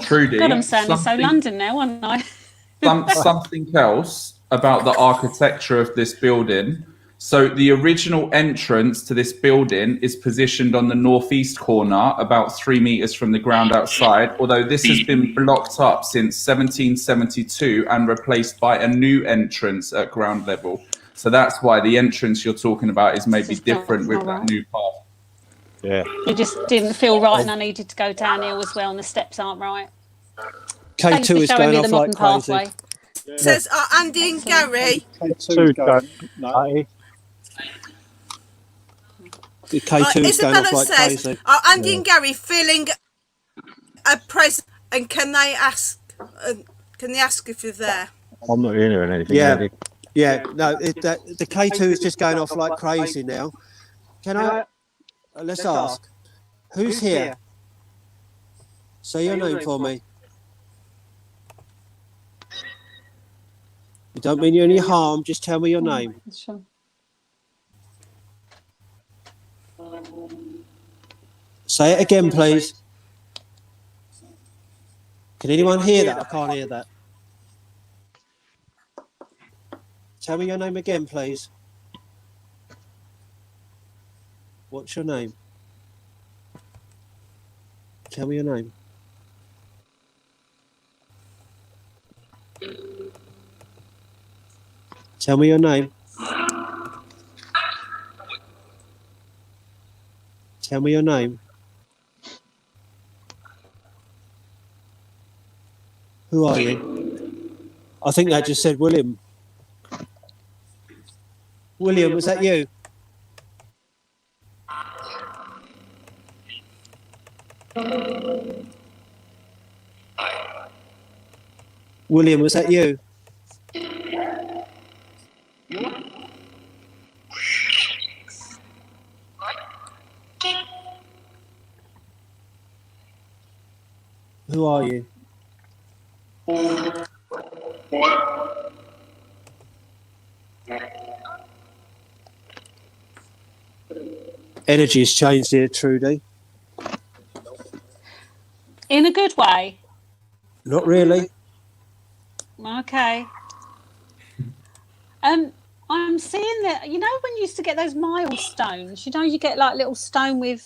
Trudy. God, I'm sounding so London now, aren't I? Something else about the architecture of this building. So the original entrance to this building is positioned on the northeast corner, about 3 meters from the ground outside, although this has been blocked up since 1772 and replaced by a new entrance at ground level. So that's why the entrance you're talking about is maybe different with that new path. Yeah. It just didn't feel right and I needed to go downhill as well and the steps aren't right. K2 is going off like crazy. Pathway. It says Andy and Gary. K2 going, The K2 is going off Isabella like says, crazy. are Andy and Gary feeling a presence? And can they ask if you're there? I'm not hearing anything. Yeah, yeah. No, the K2 is just going off like crazy now. Can I? Let's ask. Who's here? Say your name for me. You don't mean you any harm. Just tell me your name. Sure. Say it again, please. Can anyone hear that? I can't hear that. Tell me your name again, please. What's your name? Tell me your name. Tell me your name. Tell me your name. Who are you? I think that just said William. William, was that you? William, was that you? Who are you? Energy has changed here, Trudi. In a good way. Not really. Okay. I'm seeing that, you know, when you used to get those milestones, you know, you get like little stone with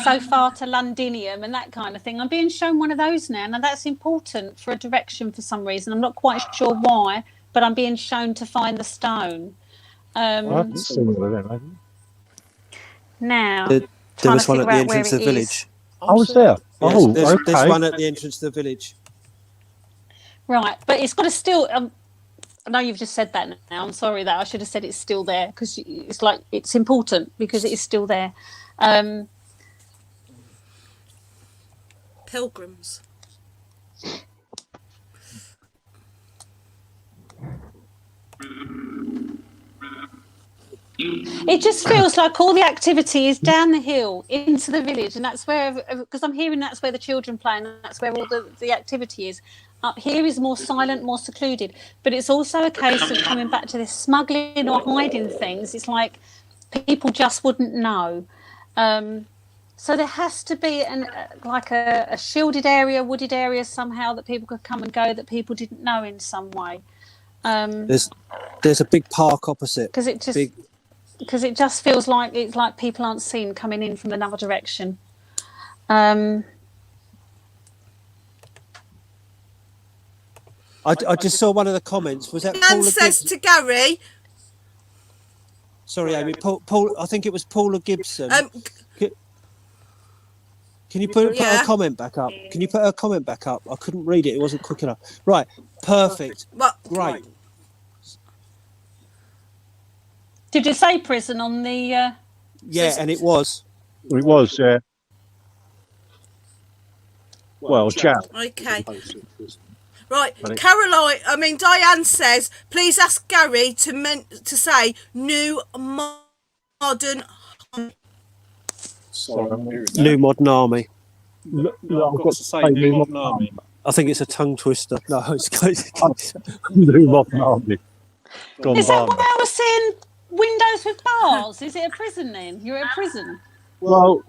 so far to Londinium and that kind of thing. I'm being shown one of those now. Now that's important for a direction for some reason. I'm not quite sure why, but I'm being shown to find the stone. Now, there was one at the entrance of the village. I was there. Yes, Okay. There's one at the entrance to the village. Right, but it's got to still... I know you've just said that now. I'm sorry that I should have said it's still there because it's like it's important because it is still there. Pilgrims. It just feels like all the activity is down the hill into the village, and that's where, because I'm hearing that's where the children play, and that's where all the activity is. Up here is more silent, more secluded, but it's also a case of coming back to this smuggling or hiding things. It's like people just wouldn't know. So there has to be a shielded area, wooded area somehow that people could come and go that people didn't know in some way. There's a big park opposite. Because it just feels like it's like people aren't seen coming in from another direction. I just saw one of the comments. Was that Nan Paula says Gibson? to Gary. Sorry, Amy. Paul. I think it was Paula Gibson. Can you put her comment back up? Can you put her comment back up? I couldn't read it. It wasn't quick enough. Right. Perfect. Well, Great. Did you say prison on the? Yeah, and it was. It was, yeah. Well, Jack. okay. Right, Diane says, please ask Gary to say new modern. Sorry, I'm hearing that. New Modern Army. I've got to say New Modern Army. I think it's a tongue twister. No, it's New Modern Army. Is that why I was seeing windows with bars? Is it a prison then? You're at a prison? Well,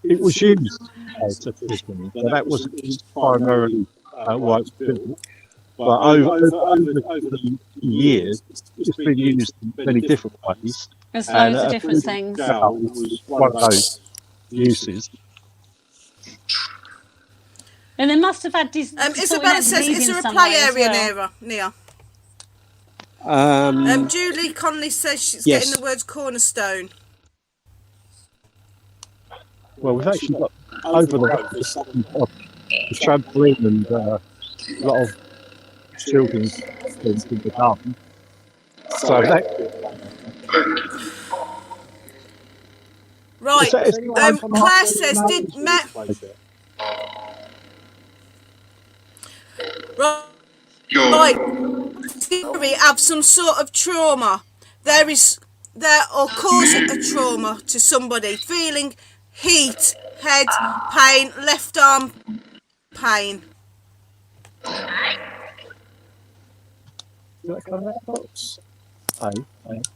it was used as a prison, but that wasn't primarily why it's built. But over the years, it's been used in many different ways. There's loads of different things. Was one of those uses. And they must have had these. Isabella says, is there a play area near? Julie Connolly says she's getting the words cornerstone. Well, we've actually got over the road the trampoline and a lot of children's things in the garden. So right. Claire says, did Matt? Right. Theory have some sort of trauma. There or cause a trauma to somebody. Feeling heat, head pain, left arm pain.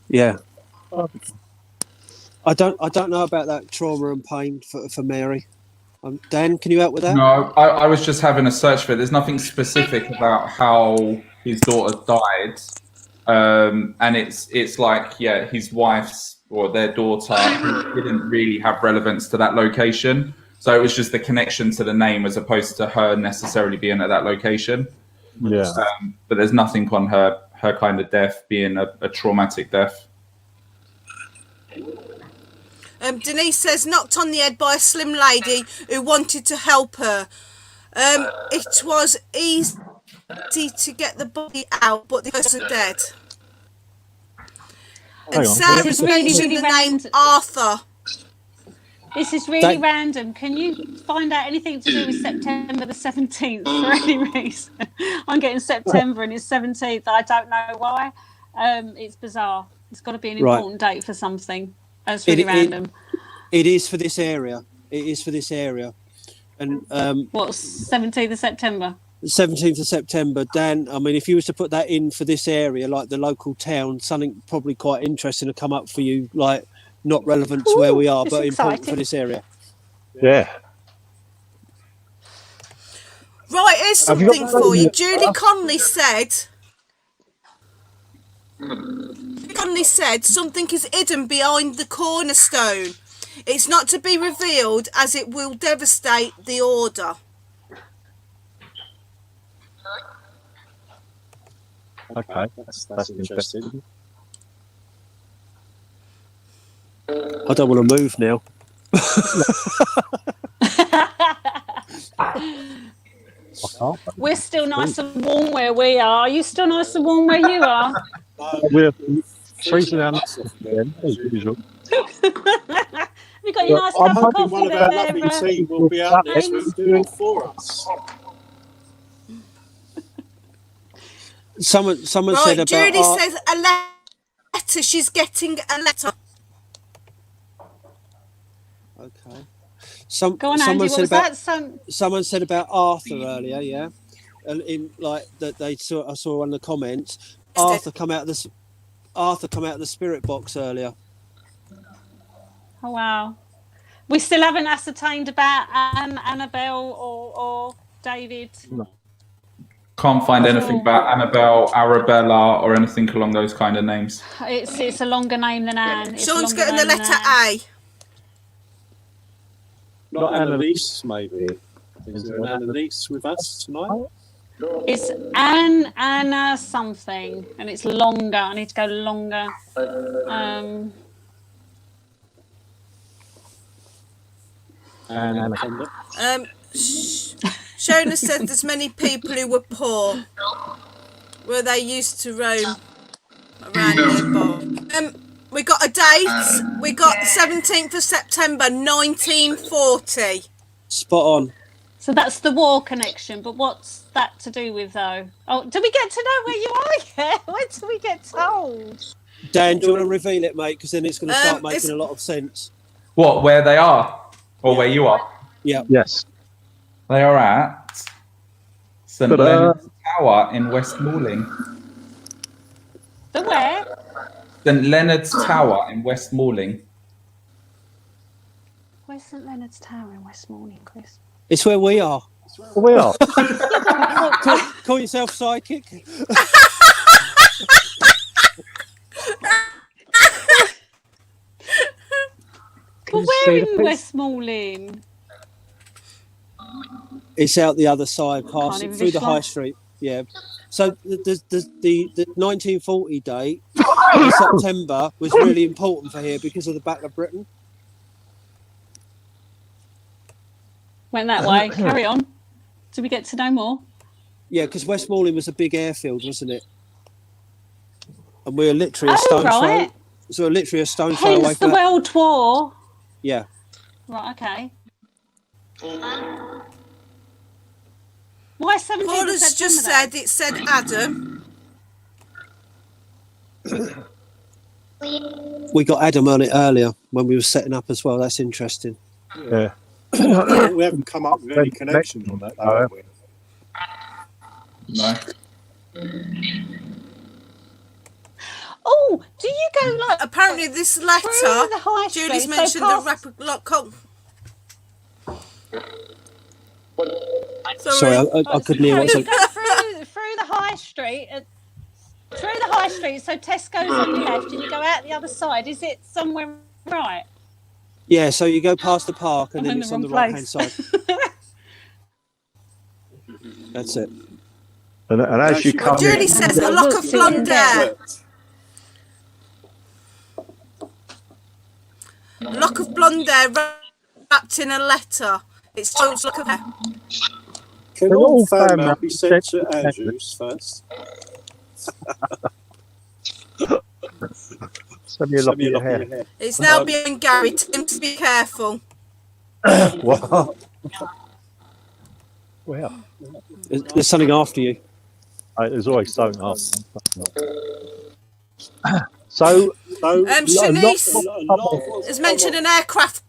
Yeah. I don't know about that trauma and pain for Mary. Dan, can you help with that? No, I was just having a search for it. There's nothing specific about how his daughter died, and it's like his wife's or their daughter didn't really have relevance to that location. So it was just the connection to the name as opposed to her necessarily being at that location. Yeah. But there's nothing on her kind of death being a traumatic death. Denise says, knocked on the head by a slim lady who wanted to help her. It was easy to get the body out, but the person dead. And Sarah This is really, mentioned really the name random. Arthur. This is really random. Can you find out anything to do with September the 17th for any reason? I'm getting September and it's 17th. I don't know why. It's bizarre. It's got to be an important date for something. That's really random. It is for this area. It is for this area. And what's 17th of September? 17th of September, Dan. I mean, if you was to put that in for this area, like the local town, something probably quite interesting to come up for you, like not relevant to where we are, but important for this area. Yeah. Right, here's something for you. Julie Conley said something is hidden behind the cornerstone. It's not to be revealed as it will devastate the order. Okay, that's interesting. I don't want to move now. We're still nice and warm where we are. Are you still nice and warm where you are? We're freezing our nuts off again, as usual. Have you got your nice cup of coffee one of there? our lovely team will be out there to do it for us. Someone Right, said about Judy says a letter. She's getting a letter. Okay. Go on, Andy. What was that? Someone said about Arthur earlier, yeah, and in like that I saw one of the comments. Arthur come out of Arthur come out of the spirit box earlier. Oh wow. We still haven't ascertained about Annabelle or David. Can't find anything about Annabelle, Arabella, or anything along those kind of names. It's a longer name than Anne. Sean's getting the letter A. Not Annalise, maybe. Is there an Annalise with us tonight? It's Anna something, and it's longer. I need to go longer. Anaconda. Shona said there's many people who were poor, where they used to roam around nearby. We got a date. We got the 17th of September, 1940. Spot on. So that's the war connection, but what's that to do with though? Oh, do we get to know where you are yet? When do we get told? Dan, do you want to reveal it, mate? Because then it's going to start making it's- a lot of sense. What? Where they are, or where you are? Yeah. Yes. They are at St Leonard's Tower in Westmoreland. The where? St Leonard's Tower in Westmoreland. Where's St Leonard's Tower in Westmoreland, Chris? It's where we are. We are. Call yourself psychic. But where in Westmoreland? It's out the other side, past even through the high visualise. street. Yeah. So the 1940 date in September was really important for here because of the Battle of Britain. Went that way. Carry on. Do we get to know more? Yeah, because Westmoreland was a big airfield, wasn't it? And we were literally a stone right. throw. So we're literally a stone throw away Hence the from that. World War. Yeah. Right, okay. Why 17th of Paula's just September, said, it said Adam. We got Adam on it earlier when we were setting up as well. That's interesting. Yeah. We haven't come up with any connections on that, though, have we? No. Oh, do you go like Apparently this through letter, the high Julie's street, mentioned so the past- rapid... Sorry, I couldn't hear what you you go through the high street, through the high street. So Tesco's on your left, and you go out the other side. Is it somewhere right? Yeah, so you go past the park and I'm then in it's the on the wrong right hand place. side. That's it. And as you Well, come Julie in, says a lock of blonde hair. A lock of blonde hair wrapped in a letter. It's Joel's lock of hair. Can all fan mail be sent to Andrews first? send me a lock of your hair. It's now being Gary. Tell him to be careful. What? Well, There's something after you. there's always something else. So, Shanice has mentioned an aircraft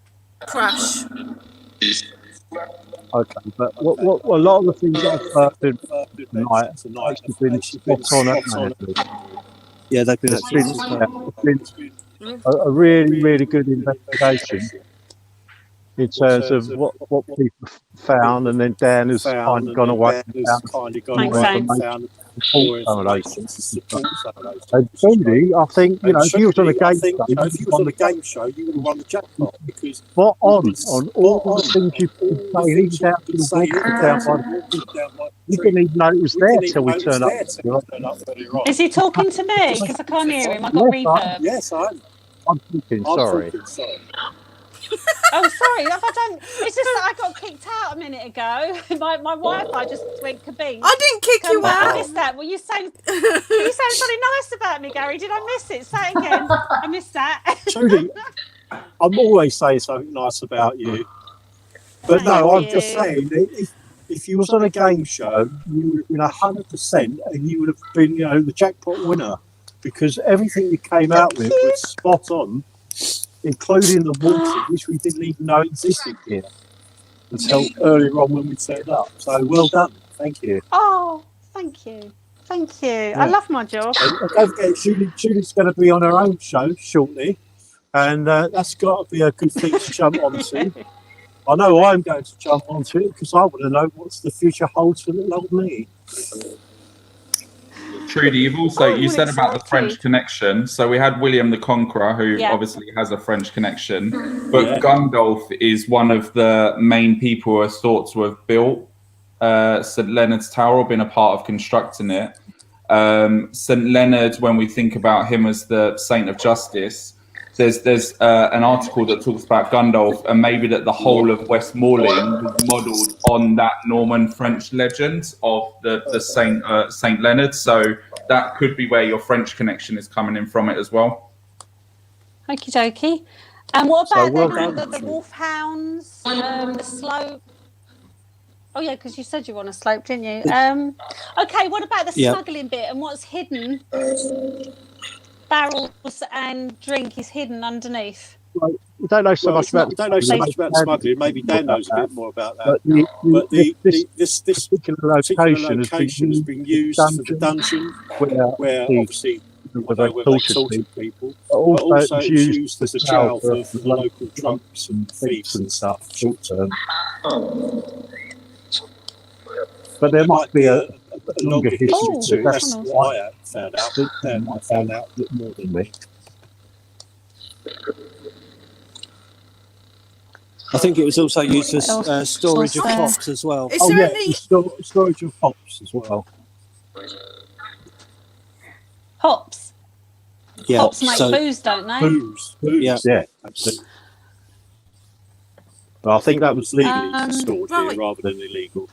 crash. okay, but what a lot of the things that I've heard tonight have actually been spot on, haven't they? Yeah, they've been. It's been a really, really good investigation in terms of what people found, and then Dan has kind of gone away and found and Trudi, I think, if you was on a game show, you would have won the jackpot, because spot on all the things you've been saying, even down to the walk you didn't even know it was there till we turned up. Is he talking to me? Because I can't hear him. I got reverb. Yes, I'm thinking, sorry. Oh, sorry. If I don't, it's just that I got kicked out a minute ago. My Wi-Fi just went kabing. I didn't kick you I out. missed that. Well, you saying something nice about me, Gary? Did I miss it? Say it again. I missed that. Trudy, I'm always saying something nice about you. But no, I'm just saying, if you was on a game show, you would have been 100%, and you would have been, the jackpot winner, because everything you came out with was spot on, including the water, which we didn't even know existed here until earlier on when we set it up. So well done, thank you. Oh, thank you. Thank you. I love my job. And don't forget, Judy's going to be on her own show shortly, and that's got to be a good thing to jump onto. I know I'm going to jump onto it because I want to know what's the future holds for little old me. Trudy, you said about the French connection. So we had William the Conqueror, who obviously has a French connection, but Gundulf is one of the main people who are thought to have built St. Leonard's Tower, or been a part of constructing it. St. Leonard, when we think about him as the Saint of Justice, there's an article that talks about Gundulf, and maybe that the whole of Westmoreland was modelled on that Norman French legend of the Saint Leonard. So that could be where your French connection is coming in from it as well. Okie dokie. And what about the wolfhounds, the slope? Oh yeah, because you said you were on a slope, didn't you? Okay, what about the smuggling bit and what's hidden? Barrels and drink is hidden underneath. Well, we don't know so much about smuggling. Maybe Dan knows a bit more about that. But this particular location has been used for the dungeon, where obviously they tortured people, but also it's used as a jail for the local drunks and thieves and stuff, short term. But there might be a longer history to it. That's what I found out. I found out more than me. I think it was also used for storage of hops as well. Is there any storage of hops as well? Hops? Yeah. Hops make booze, don't they? Booze. Yeah, absolutely. But I think that was legally stored here rather than illegal.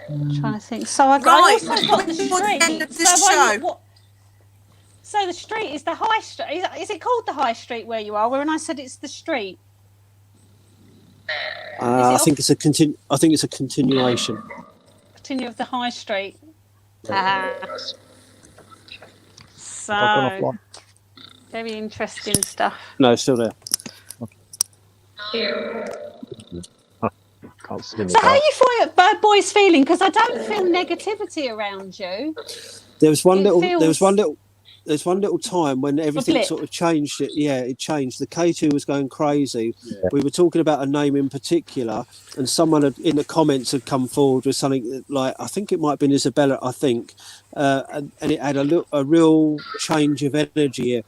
I'm trying to think. So I also got the street. So the street is the high street. Is it called the high street where you are? When I said it's the street. I think it's a continuation. Continue of the high street. So very interesting stuff. No, it's still there. So how are you boys feeling? Because I don't feel negativity around you. There was one little time when everything sort of changed. It changed. The K2 was going crazy. Yeah. We were talking about a name in particular, and someone in the comments had come forward with something like, I think it might have been Isabella, and it had a real change of energy here.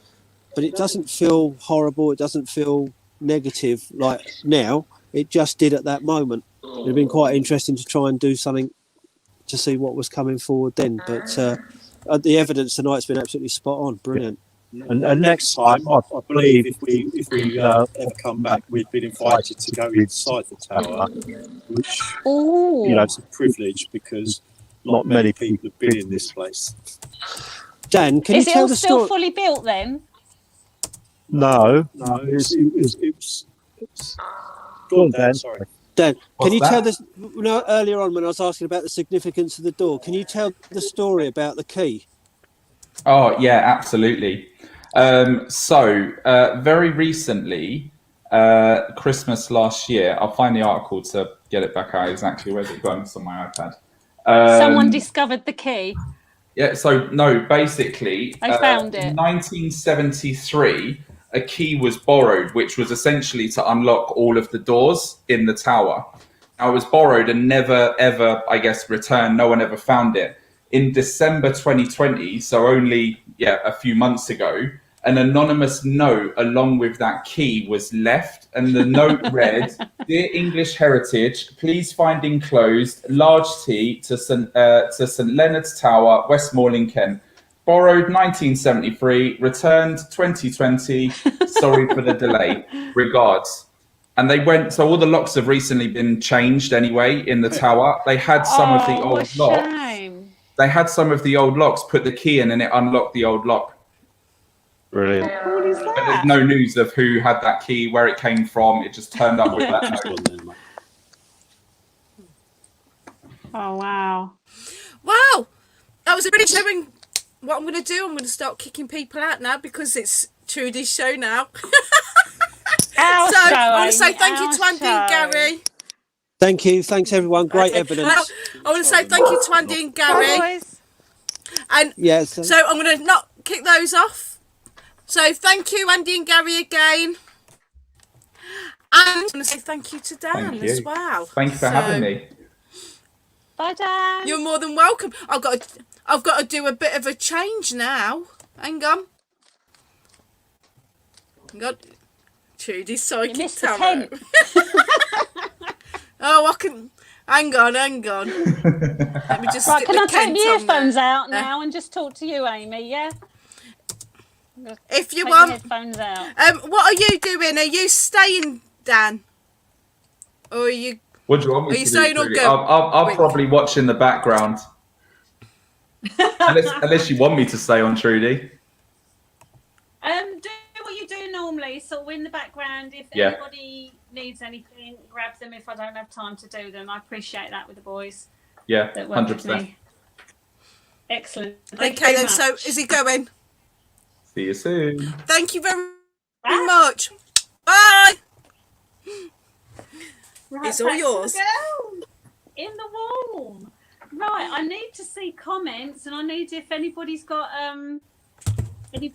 But it doesn't feel horrible. It doesn't feel negative like now. It just did at that moment. It would have been quite interesting to try and do something to see what was coming forward then. But the evidence tonight's been absolutely spot on. Brilliant. And next time, I believe if we ever come back, we've been invited to go inside the tower, which it's a privilege because not many people have been in this place. Dan, can you tell the story? Is it all still fully built then? No, it's Go on, Dan. Sorry. Dan, can you tell this? Earlier on when I was asking about the significance of the door, can you tell the story about the key? Oh yeah, absolutely. So very recently, Christmas last year, I'll find the article to get it back out exactly. Where's it gone? It's on my iPad. Someone discovered the key. Yeah. So no, basically, I found it. 1973. A key was borrowed, which was essentially to unlock all of the doors in the tower. Now, it was borrowed and never, ever, I guess, returned. No one ever found it. In December 2020, so only a few months ago, an anonymous note along with that key was left. And the note read, "Dear English Heritage, please find enclosed large T to St. Leonard's Tower, Westmoreland, Kent. Borrowed 1973, returned 2020. Sorry for the delay. Regards." And they went, so all the locks have recently been changed anyway in the tower. They had some of the old locks. They had some of the old locks, put the key in and it unlocked the old lock. Brilliant. What is that? But there's no news of who had that key, where it came from. It just turned up with that note. Oh, wow. Wow. That was a really showing. What I'm going to do, I'm going to start kicking people out now because it's Trudy's show now. I want to say thank you to Andy and Gary. Thank you. Thanks, everyone. Great Okay. evidence. I want to say thank you to Andy and Gary. Bye, boys. And Yes. so I'm going to not kick those off. So thank you, Andy and Gary, again. And I'm going to say thank you to Dan as well. Thank you for having me. Bye, Dan. You're more than welcome. I've got to do a bit of a change now. Hang on. Trudy's psychic missed the tarot. Oh, I can. Hang on. Let me just Right, stick can the I take Kent the on earphones there. out now and just talk to you, Amy? Yeah. If you Take want. the headphones out. What are you doing? Are you staying, Dan? Or are you? What do you want me Are to you do? staying or Trudy? go? I'll probably watch in the background. unless you want me to stay on, Trudy. Do what you do normally. So in the background, if anybody needs anything, grab them. If I don't have time to do them, I appreciate that with the boys. Yeah, that work with 100%. me. Excellent. Thank you Okay very then. So much. is he going? See you soon. Thank you very Bye. much. Bye. Right, It's all back to yours. the girls in the warm. Right, I need to see comments, and I need if anybody's got any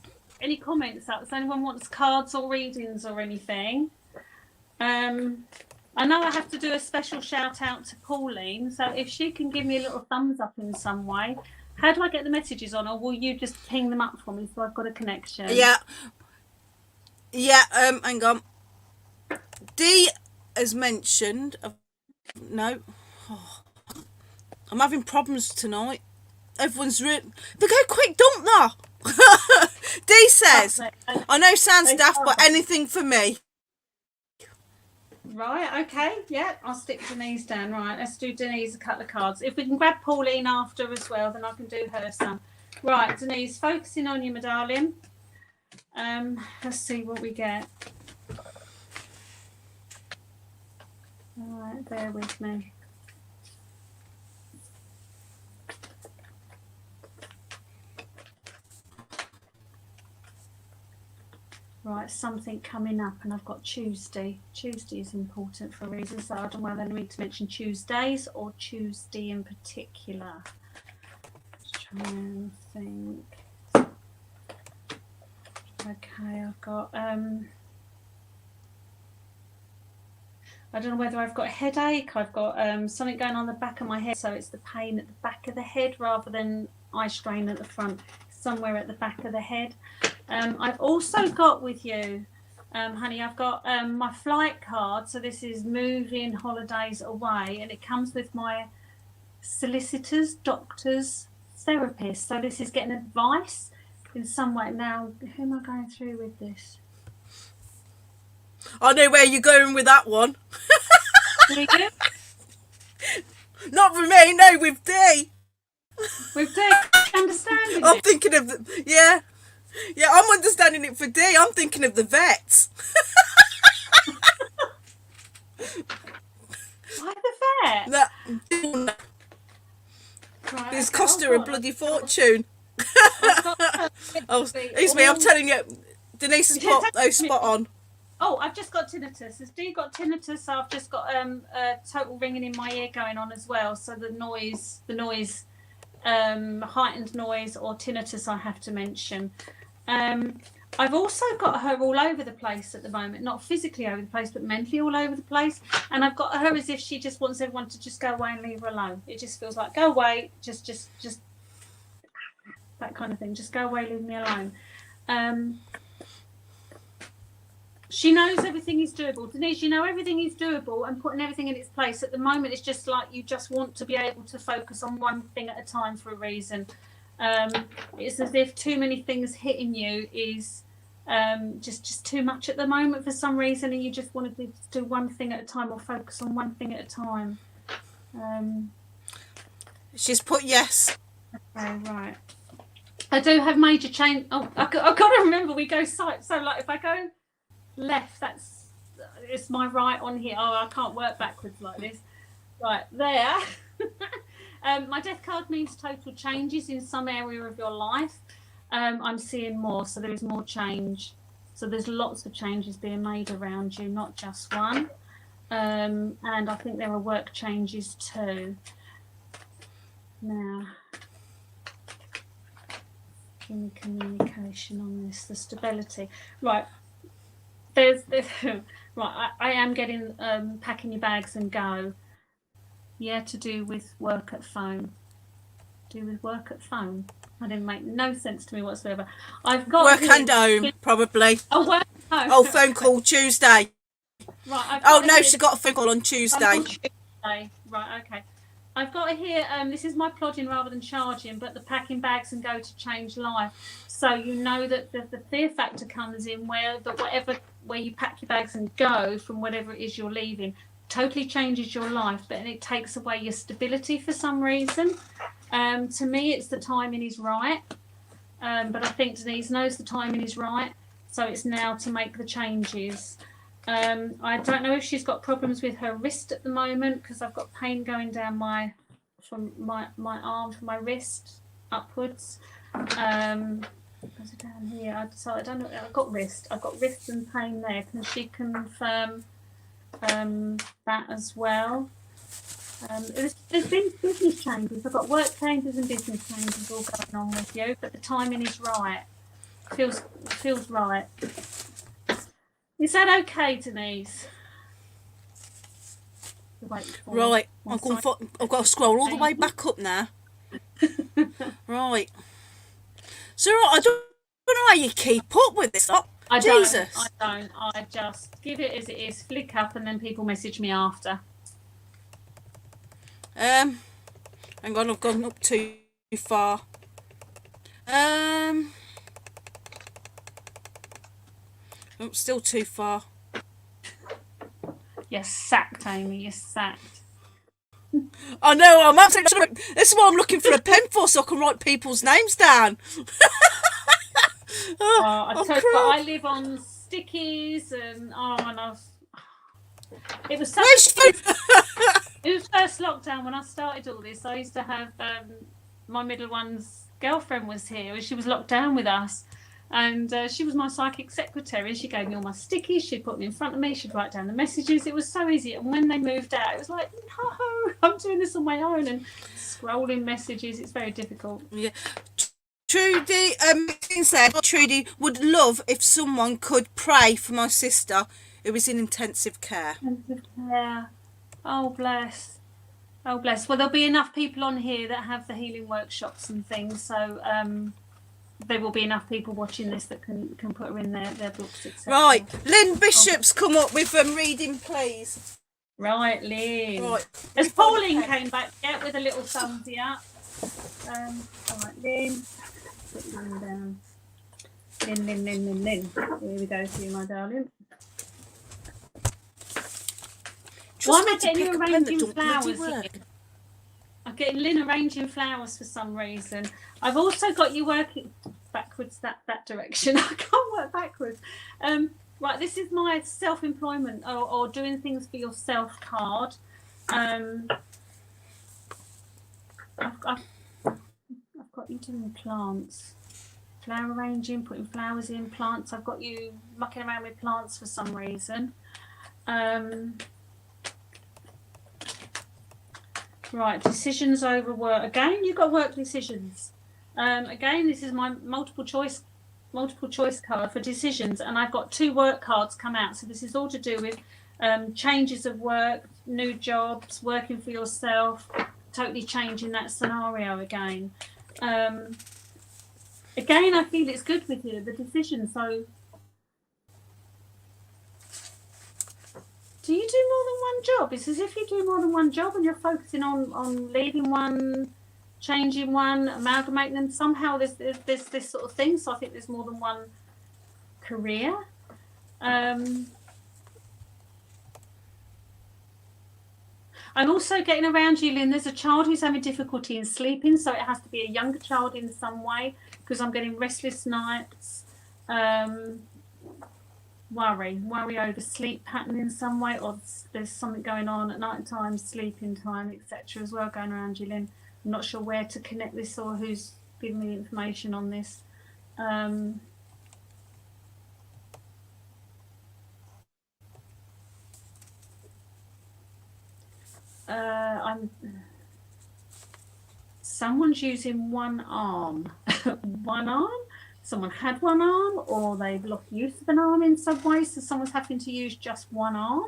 comments up. If anyone wants cards or readings or anything. I know I have to do a special shout out to Pauline, so if she can give me a little thumbs up in some way. How do I get the messages on, or will you just ping them up for me so I've got a connection? Yeah. Hang on. Dee has mentioned. No. Oh, I'm having problems tonight. Everyone's they go quick, don't they? Dee says, I know sounds daft, but anything for me. Right, okay, yeah, I'll stick Denise down. Right, let's do Denise a couple of cards. If we can grab Pauline after as well, then I can do her some. Right, Denise, focusing on you, my darling. Let's see what we get. All right, bear with me. Right, something coming up, and I've got Tuesday. Tuesday is important for reasons, so I don't know whether I need to mention Tuesdays or Tuesday in particular. Just try and think. Okay, I've got I don't know whether I've got a headache. I've got something going on the back of my head, so it's the pain at the back of the head rather than eye strain at the front. Somewhere at the back of the head. I've also got with you, honey, I've got my flight card. So this is moving holidays away, and it comes with my solicitors, doctors, therapists. So this is getting advice in some way. Now, who am I going through with this? I know where you're going with that one. Not for me, no, with Dee. With Dee, understanding I'm it. thinking of yeah, I'm understanding it for Dee. I'm thinking of the vets. Why the vet? That Right, it's okay, cost her a bloody fortune. Oh, it's me. I'm telling you, Denise has put spot on. Oh, I've just got tinnitus. Has Dee got tinnitus? So I've just got a total ringing in my ear going on as well. So the noise, heightened noise or tinnitus, I have to mention. I've also got her all over the place at the moment, not physically over the place, but mentally all over the place. And I've got her as if she just wants everyone to just go away and leave her alone. It just feels like, go away, just that kind of thing. Just go away, leave me alone. She knows everything is doable. Denise, you know everything is doable and putting everything in its place. At the moment, it's just like you just want to be able to focus on one thing at a time for a reason. It's as if too many things hitting you is just too much at the moment for some reason, and you just want to do one thing at a time or focus on one thing at a time. She's put yes. Okay, right. I do have major change. Oh, I've got to remember we go side. So like if I go left, it's my right on here. Oh, I can't work backwards like this. Right there. My death card means total changes in some area of your life. I'm seeing more, so there is more change. So there's lots of changes being made around you, not just one. and I think there are work changes too. Now, any communication on this, the stability, right? There's right. I am getting packing your bags and go. Yeah, to do with work at phone. Do with work at phone. That didn't make no sense to me whatsoever. I've got work and home, probably. Oh, work home. Oh, phone call Tuesday. Right. Oh no, she got a phone call on Tuesday. Right. Okay. I've got here. This is my plodding rather than charging, but the packing bags and go to change life. So you know that the fear factor comes in where you pack your bags and go from whatever it is you're leaving totally changes your life, but it takes away your stability for some reason. To me, it's the timing is right, but I think Denise knows the timing is right, so it's now to make the changes. I don't know if she's got problems with her wrist at the moment, because I've got pain going down from my arm, from my wrist upwards. Goes down here. So I don't know. I've got wrist and pain there. Can she confirm that as well? There's been business changes. I've got work changes and business changes all going on with you, but the timing is right. Feels right. Is that okay, Denise? Right, I've got to scroll all the way back up now. Right. So I don't know how you keep up with this. Jesus. I don't. I just give it as it is, flick up, and then people message me after. Hang on, I've gone up too far. Oh, still too far. You're sacked, Amy. You're sacked. I know. I'm absolutely. This is why I'm looking for a pen for, so I can write people's names down. I live on stickies and it was such it was first lockdown when I started all this. I used to have my middle one's girlfriend was here and she was locked down with us, and she was my psychic secretary. She gave me all my stickies, she'd put them in front of me, she'd write down the messages. It was so easy, and when they moved out it was like, no, I'm doing this on my own and scrolling messages. It's very difficult. Yeah. Trudi, said Trudi would love if someone could pray for my sister who is in intensive care. Intensive care. Oh bless. Oh bless. Well, there'll be enough people on here that have the healing workshops and things, so there will be enough people watching this that can put her in their books, etc. Right, Lynn Bishop's come up with reading, please. Right, Lynn. Right. As Pauline came back with a little thumbsy up. All right, Lynn. Put Lynn down. Lynn. Here we go to you, my darling. Why am I getting you arranging flowers, Lynn? I'm getting Lynn arranging flowers for some reason. I've also got you working backwards that direction. I can't work backwards. Right, this is my self-employment or doing things for yourself card. I've got you doing plants, flower arranging, putting flowers in, plants. I've got you mucking around with plants for some reason. Right, decisions over work. Again, you've got work decisions. Again, this is my multiple choice card for decisions, and I've got 2 work cards come out. So this is all to do with changes of work, new jobs, working for yourself, totally changing that scenario again. Again, I feel it's good with you, the decision. So do you do more than one job? It's as if you do more than one job and you're focusing on leaving one, changing one, amalgamating them. Somehow there's this sort of thing. So I think there's more than one career. I'm also getting around you, Lynn. There's a child who's having difficulty in sleeping, so it has to be a younger child in some way, because I'm getting restless nights, worry over sleep pattern in some way, or there's something going on at night time, sleeping time, etc. as well going around you, Lynn. I'm not sure where to connect this or who's giving me the information on this. Someone's using one arm. One arm? Someone had one arm, or they've lost use of an arm in some way, so someone's having to use just one arm.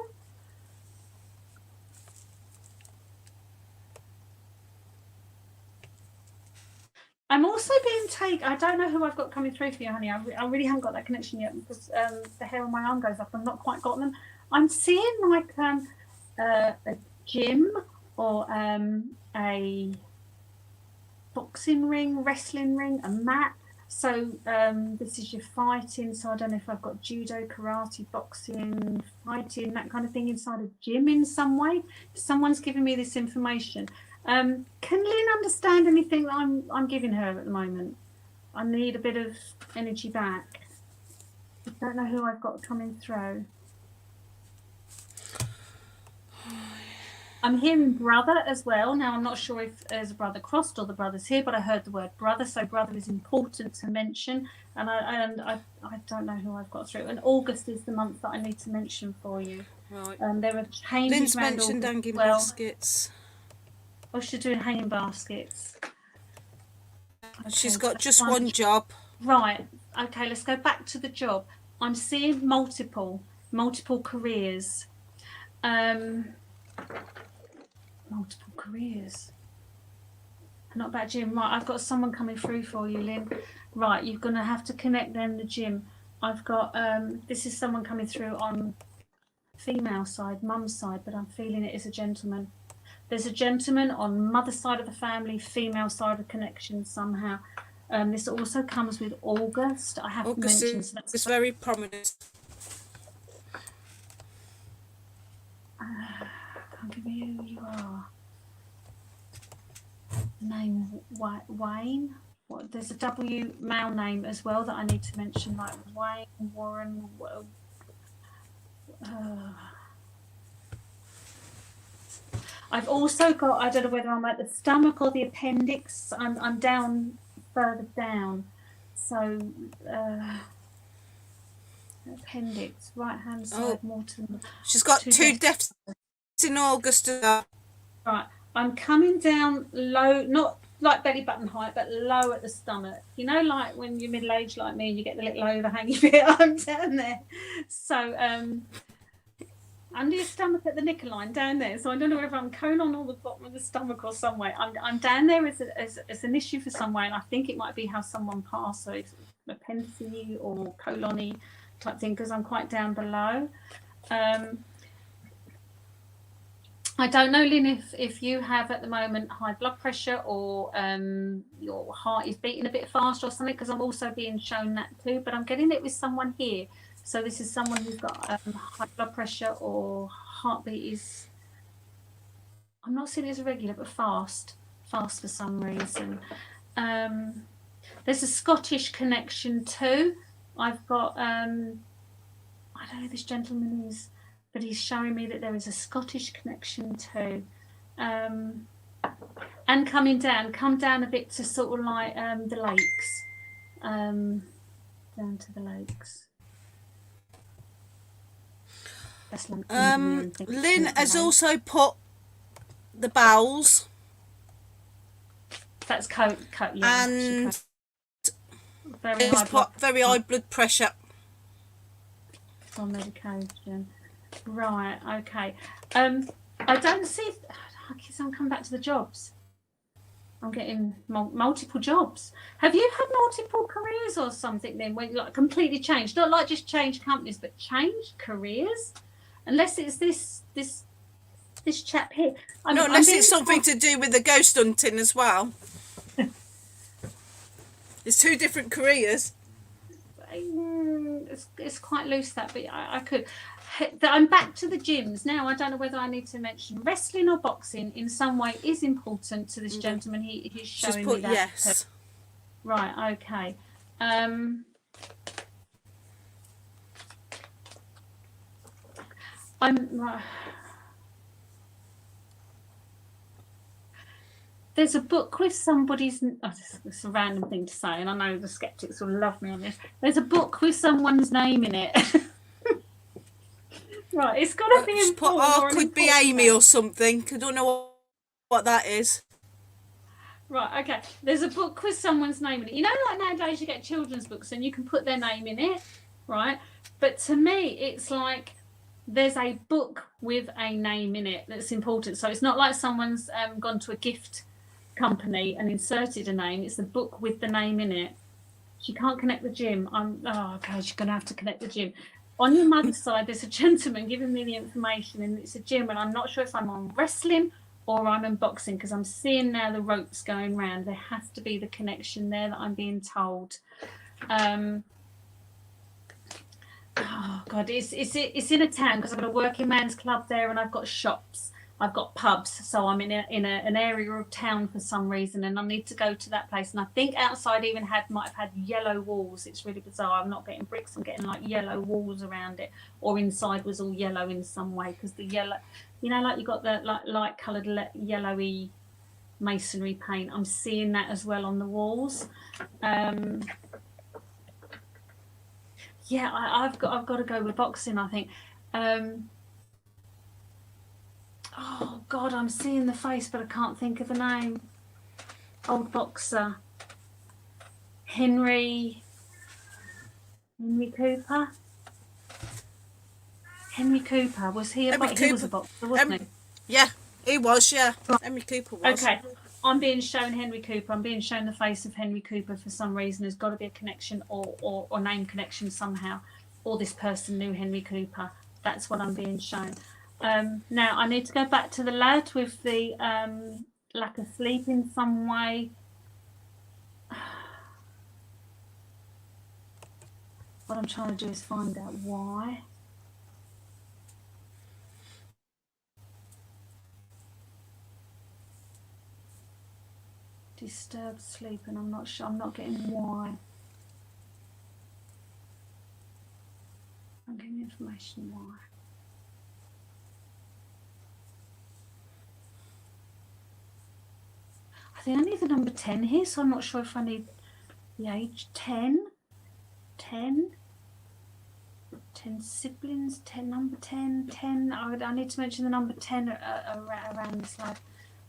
I'm also being taken. I don't know who I've got coming through for you, honey. I really haven't got that connection yet because the hair on my arm goes up. I've not quite got them. I'm seeing like a gym or a boxing ring, wrestling ring, a mat. So this is your fighting. So I don't know if I've got judo, karate, boxing, fighting, that kind of thing inside a gym in some way. Someone's giving me this information. Can Lynn understand anything that I'm giving her at the moment? I need a bit of energy back. I don't know who I've got coming through. I'm hearing brother as well. Now, I'm not sure if there's a brother crossed or the brother's here, but I heard the word brother, so brother is important to mention. And I don't know who I've got through. And August is the month that I need to mention for you. Right. There are changes. Lynn's mentioned hanging baskets. Oh, she's doing hanging baskets. Okay, she's got just one job. Right. Okay, let's go back to the job. I'm seeing multiple careers. Multiple careers. Not about gym. Right, I've got someone coming through for you, Lynn. Right, you're going to have to connect them the gym. I've got, this is someone coming through on female side, mum's side, but I'm feeling it is a gentleman. There's a gentleman on mother's side of the family, female side of connection somehow. This also comes with August. I have August to mention. It's very prominent. Can't give you who you are. The name Wayne. What? There's a W male name as well that I need to mention, like Wayne Warren. I've also got, I don't know whether I'm at the stomach or the appendix. I'm down further down. So appendix, right hand side, Morton. She's got two deaths in August. Right, I'm coming down low, not like belly button height, but low at the stomach. You know, like when you're middle aged like me and you get the little overhanging bit. I'm down there. So under your stomach at the knicker line down there. So I don't know whether I'm colon or the bottom of the stomach or somewhere. I'm down there as an issue for somewhere, and I think it might be how someone passed, so it's appendice or colony type thing, because I'm quite down below. I don't know, Lynn, if you have at the moment high blood pressure or your heart is beating a bit faster or something, because I'm also being shown that too, but I'm getting it with someone here. So this is someone who's got high blood pressure or heartbeat is, I'm not saying it's irregular, but fast for some reason. There's a Scottish connection too. I've got, I don't know who this gentleman is, but he's showing me that there is a Scottish connection too. And come down a bit to sort of like the lakes, down to the lakes. Lynn has also put the bowels. That's cut, yeah. And very high blood pressure. On medication. Right, okay. I don't see. I guess I'm coming back to the jobs. I'm getting multiple jobs. Have you had multiple careers or something then, when like completely changed? Not like just change companies, but change careers. Unless it's this chap here. Unless it's something to do with the ghost hunting as well. It's two different careers. It's quite loose that, but I could. I'm back to the gyms now. I don't know whether I need to mention wrestling or boxing in some way is important to this gentleman. He's showing me that. Yes. Right. Okay. There's a book with somebody's. Oh, this is a random thing to say, and I know the skeptics will love me on this. There's a book with someone's name in it. Right, it's got to be Just put, important. Or an could be important Amy name. or something. I don't know what that is. Right, okay. There's a book with someone's name in it. You know, like nowadays you get children's books and you can put their name in it, right? But to me, it's like there's a book with a name in it that's important. So it's not like someone's gone to a gift company and inserted a name. It's the book with the name in it. She can't connect the gym. Oh, okay, she's going to have to connect the gym. On your mother's side, there's a gentleman giving me the information, and it's a gym, and I'm not sure if I'm on wrestling or I'm in boxing, because I'm seeing now the ropes going round. There has to be the connection there that I'm being told. Oh God, it's in a town, because I've got a working man's club there, and I've got shops, I've got pubs, so I'm in an area of town for some reason, and I need to go to that place. And I think outside even might have had yellow walls. It's really bizarre. I'm not getting bricks, I'm getting like yellow walls around it, or inside was all yellow in some way, because the yellow, you know, like you got the like light coloured yellowy masonry paint. I'm seeing that as well on the walls. Yeah, I've got to go with boxing, I think. Oh God, I'm seeing the face, but I can't think of the name. Old boxer, Henry Cooper. Henry Cooper, was he a boxer? He was a boxer, wasn't he? Yeah, he was. Yeah, Henry Cooper was. Okay, I'm being shown Henry Cooper. I'm being shown the face of Henry Cooper for some reason. There's got to be a connection or name connection somehow. Or this person knew Henry Cooper. That's what I'm being shown. Now I need to go back to the lad with the lack of sleep in some way. What I'm trying to do is find out why. Disturbed sleep, and I'm not sure. I'm not getting why. I'm getting information why. I think I need the number 10 here, so I'm not sure if I need the age 10. 10 siblings, 10, number 10, 10. I need to mention the number 10 around this life.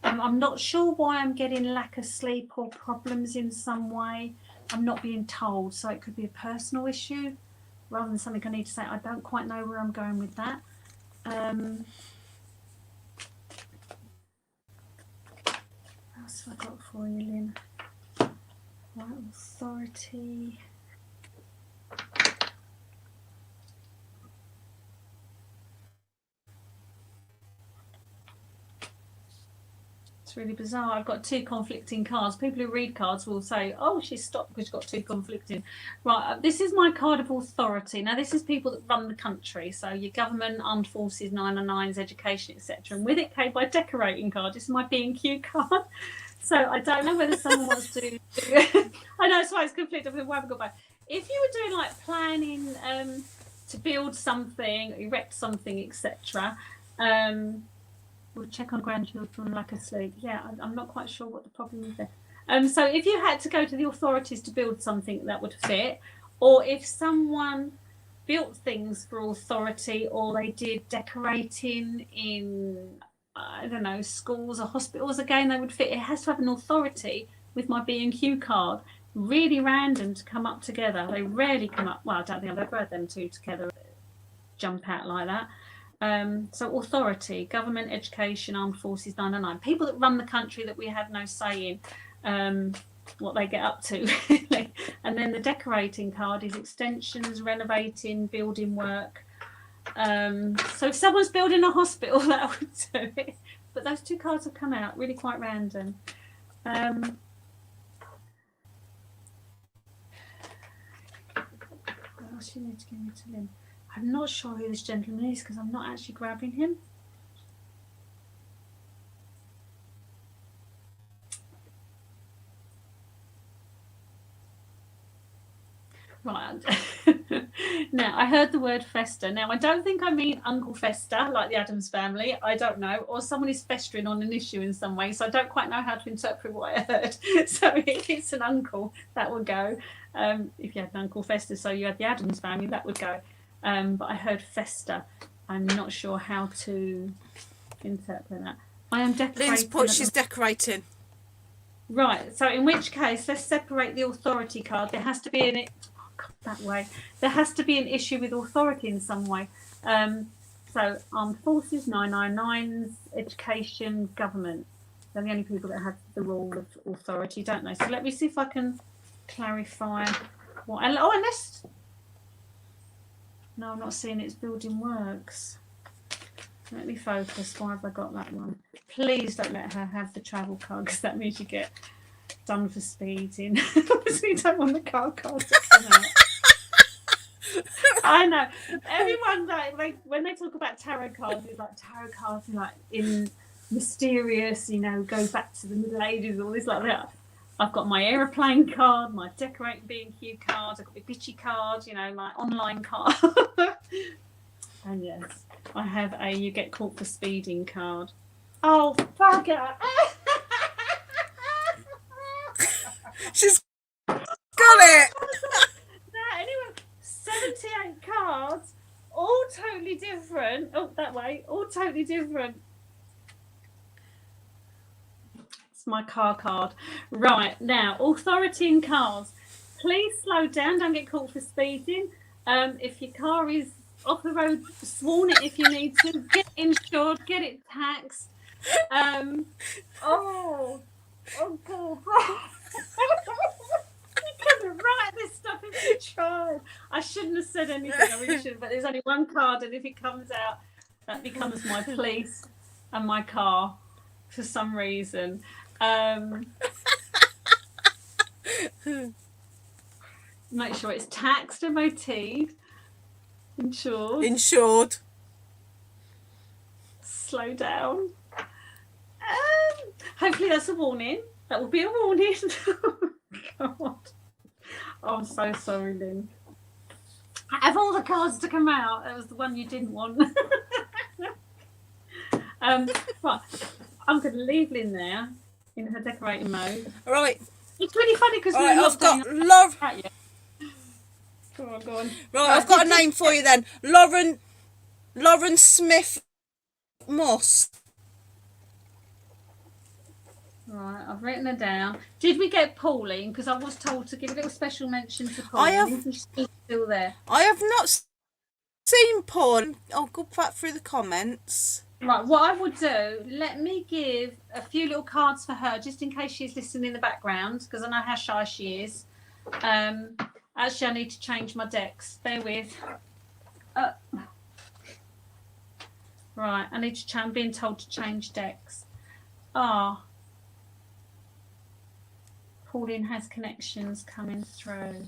I'm not sure why I'm getting lack of sleep or problems in some way. I'm not being told, so it could be a personal issue rather than something I need to say. I don't quite know where I'm going with that. What else have I got for you, Lynn? Right, authority. It's really bizarre. I've got two conflicting cards. People who read cards will say, oh, she's stopped because she's got two conflicting. Right, this is my card of authority. Now, this is people that run the country. So your government, armed forces, 909s, education, etc. And with it came my decorating card. This is my B&Q card. So I don't know whether someone wants to... I know, it's why it's conflicted with where I've got back. If you were doing like planning to build something, erect something, etc., we'll check on grandchildren lack of sleep. Yeah, I'm not quite sure what the problem is there. So if you had to go to the authorities to build something that would fit, or if someone built things for authority, or they did decorating in, I don't know, schools or hospitals, again, they would fit. It has to have an authority with my B&Q card. Really random to come up together. They rarely come up. Well, I don't think I've ever had them two together jump out like that. So authority, government, education, armed forces, 909. People that run the country that we have no say in what they get up to. And then the decorating card is extensions, renovating, building work. So if someone's building a hospital, that would do it. But those two cards have come out really quite random. What else you need to give me to Lynn? I'm not sure who this gentleman is because I'm not actually grabbing him. Right. Now, I heard the word fester. Now, I don't think I mean Uncle Fester, like the Addams family. I don't know. Or someone is festering on an issue in some way. So I don't quite know how to interpret what I heard. So if it's an uncle, that would go. If you had an Uncle Fester, so you had the Addams family, that would go. But I heard fester. I'm not sure how to interpret that. I am decorating. Lynn's put she's decorating. Right, so in which case, let's separate the authority card. There has to be an that way. There has to be an issue with authority in some way. So armed forces, 999s, education, government. They're the only people that have the role of authority, don't they? So let me see if I can clarify what. Oh, unless. No, I'm not seeing it's building works. Let me focus. Why have I got that one? Please don't let her have the travel card, because that means you get done for speeding. Obviously, you don't want the car card to come out. I know. Everyone, like, when they talk about tarot cards, it's like tarot cards are like in mysterious, go back to the Middle Ages, all this like that. I've got my aeroplane card, my decorating B&Q card, I've got my bitchy card, my online card. And yes, I have a you get caught for speeding card. Oh, fuck it. She's got it. No, anyway, 78 cards, all totally different. Oh, that way, all totally different. It's my car card. Right, now, authority in cars. Please slow down, don't get caught for speeding. If your car is off the road, sworn it if you need to. Get insured, get it taxed. Oh, God. You couldn't write this stuff if you tried. I shouldn't have said anything. I really shouldn't. But there's only one card, and if it comes out, that becomes my police and my car for some reason. Make sure it's taxed, MOT'd, insured. Slow down. Hopefully that's a warning. That will be a warning. God. Oh, I'm so sorry, Lynn. Out of all the cards to come out, that was the one you didn't want. Right, I'm going to leave Lynn there in her decorating mode. Right. It's really funny because right, I've got Lauren. Go on. Right, I've got a name for you then. Lauren Smith Moss. Right, I've written her down. Did we get Pauline? Because I was told to give a little special mention to Pauline. She's still there. I have not seen Pauline. I'll go back through the comments. Right, what I would do, let me give a few little cards for her, just in case she's listening in the background, because I know how shy she is. Actually, I need to change my decks. Bear with. Right, I need to I'm being told to change decks. Pauline has connections coming through.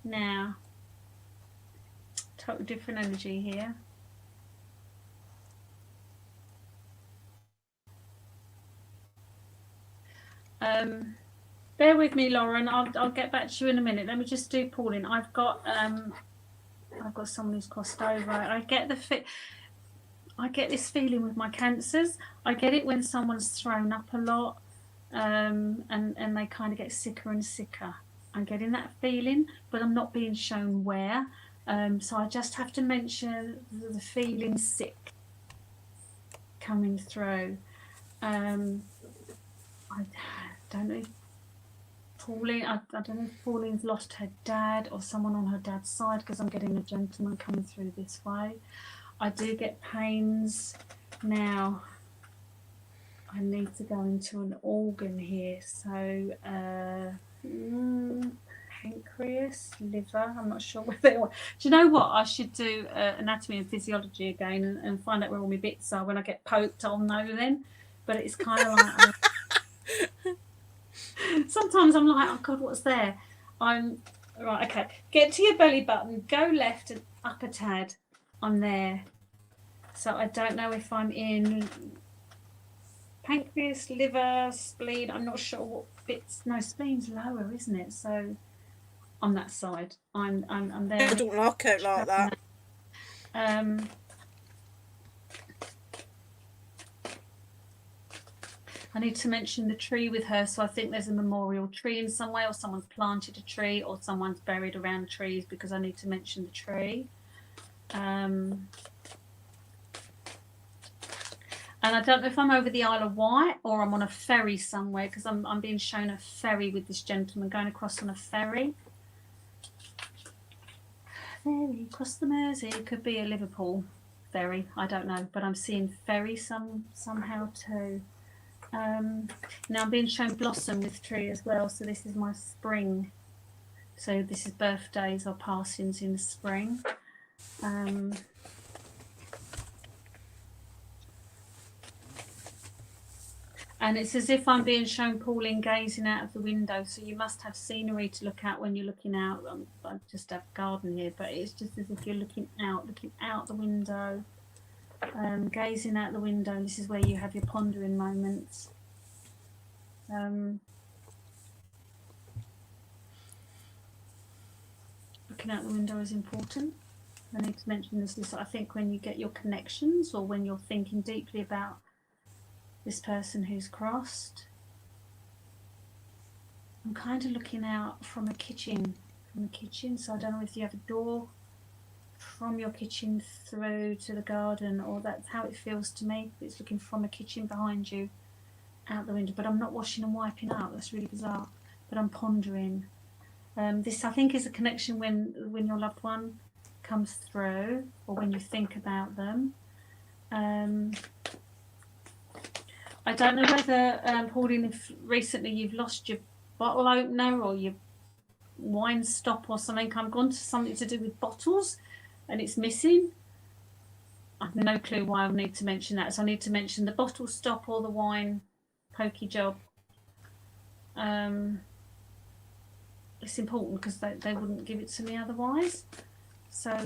Now, total different energy here. Bear with me, Lauren. I'll get back to you in a minute. Let me just do Pauline. I've got someone who's crossed over. I get this feeling with my cancers. I get it when someone's thrown up a lot, and they kind of get sicker and sicker. I'm getting that feeling, but I'm not being shown where. So I just have to mention the feeling sick coming through. I don't know if Pauline, I don't know if Pauline's lost her dad or someone on her dad's side, because I'm getting a gentleman coming through this way. I do get pains. Now, I need to go into an organ here. So, pancreas, liver, I'm not sure where they are. Do you know what? I should do anatomy and physiology again and find out where all my bits are. When I get poked, I'll know then. But it's kind of like... sometimes I'm like, oh God, what's there? Right, okay. Get to your belly button, go left and up a tad. I'm there. So I don't know if I'm in pancreas, liver, spleen. I'm not sure what bits. No, spleen's lower, isn't it? So on that side, I'm there. I don't like it like that. I need to mention the tree with her, so I think there's a memorial tree in some way, or someone's planted a tree, or someone's buried around trees, because I need to mention the tree. And I don't know if I'm over the Isle of Wight or I'm on a ferry somewhere, because I'm being shown a ferry with this gentleman going across on a ferry. Ferry across the Mersey. It could be a Liverpool ferry, I don't know, but I'm seeing ferry somehow too. Now I'm being shown blossom with tree as well, so this is my spring. So this is birthdays or passings in the spring. And it's as if I'm being shown Pauline gazing out of the window. So you must have scenery to look at when you're looking out. I just have a garden here, but it's just as if you're looking out the window, gazing out the window. And this is where you have your pondering moments. Looking out the window is important. I need to mention this. I think when you get your connections, or when you're thinking deeply about this person who's crossed, I'm kind of looking out from a kitchen. So I don't know if you have a door from your kitchen through to the garden, or that's how it feels to me. It's looking from a kitchen behind you out the window, but I'm not washing and wiping up. That's really bizarre. But I'm pondering. This, I think, is a connection when your loved one comes through, or when you think about them. I don't know whether, Pauline, if recently you've lost your bottle opener or your wine stop or something. I've gone to something to do with bottles and it's missing. I've no clue why I need to mention that. So I need to mention the bottle stop or the wine pokey job. It's important because they wouldn't give it to me otherwise. So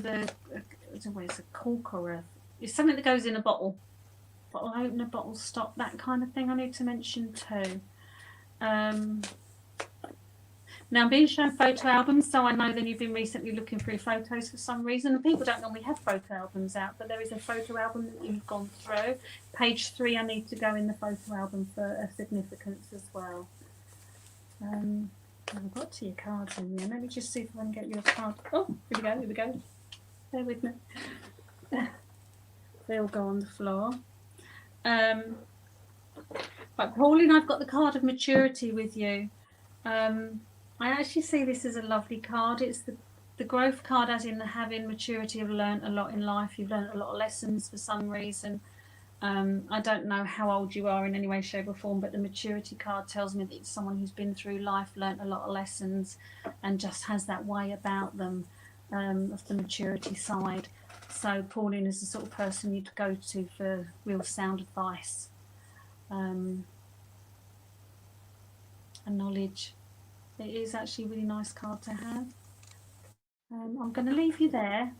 it's always a cork or it's something that goes in a bottle. Bottle opener, bottle stop, that kind of thing I need to mention too. Now I'm being shown photo albums, so I know that you've been recently looking through photos for some reason. And people don't normally have photo albums out, but there is a photo album that you've gone through. Page 3, I need to go in the photo album for a significance as well. I've got to your cards in there. Let me just see if I can get you a card. Oh, here we go. Bear with me. They all go on the floor. But Pauline, I've got the card of maturity with you. I actually see this as a lovely card. It's the growth card, as in having maturity. You've learned a lot in life. You've learned a lot of lessons for some reason. I don't know how old you are in any way, shape or form, but the maturity card tells me that it's someone who's been through life, learned a lot of lessons, and just has that way about them, of the maturity side. So Pauline is the sort of person you'd go to for real sound advice, and knowledge. It is actually a really nice card to have. I'm going to leave you there.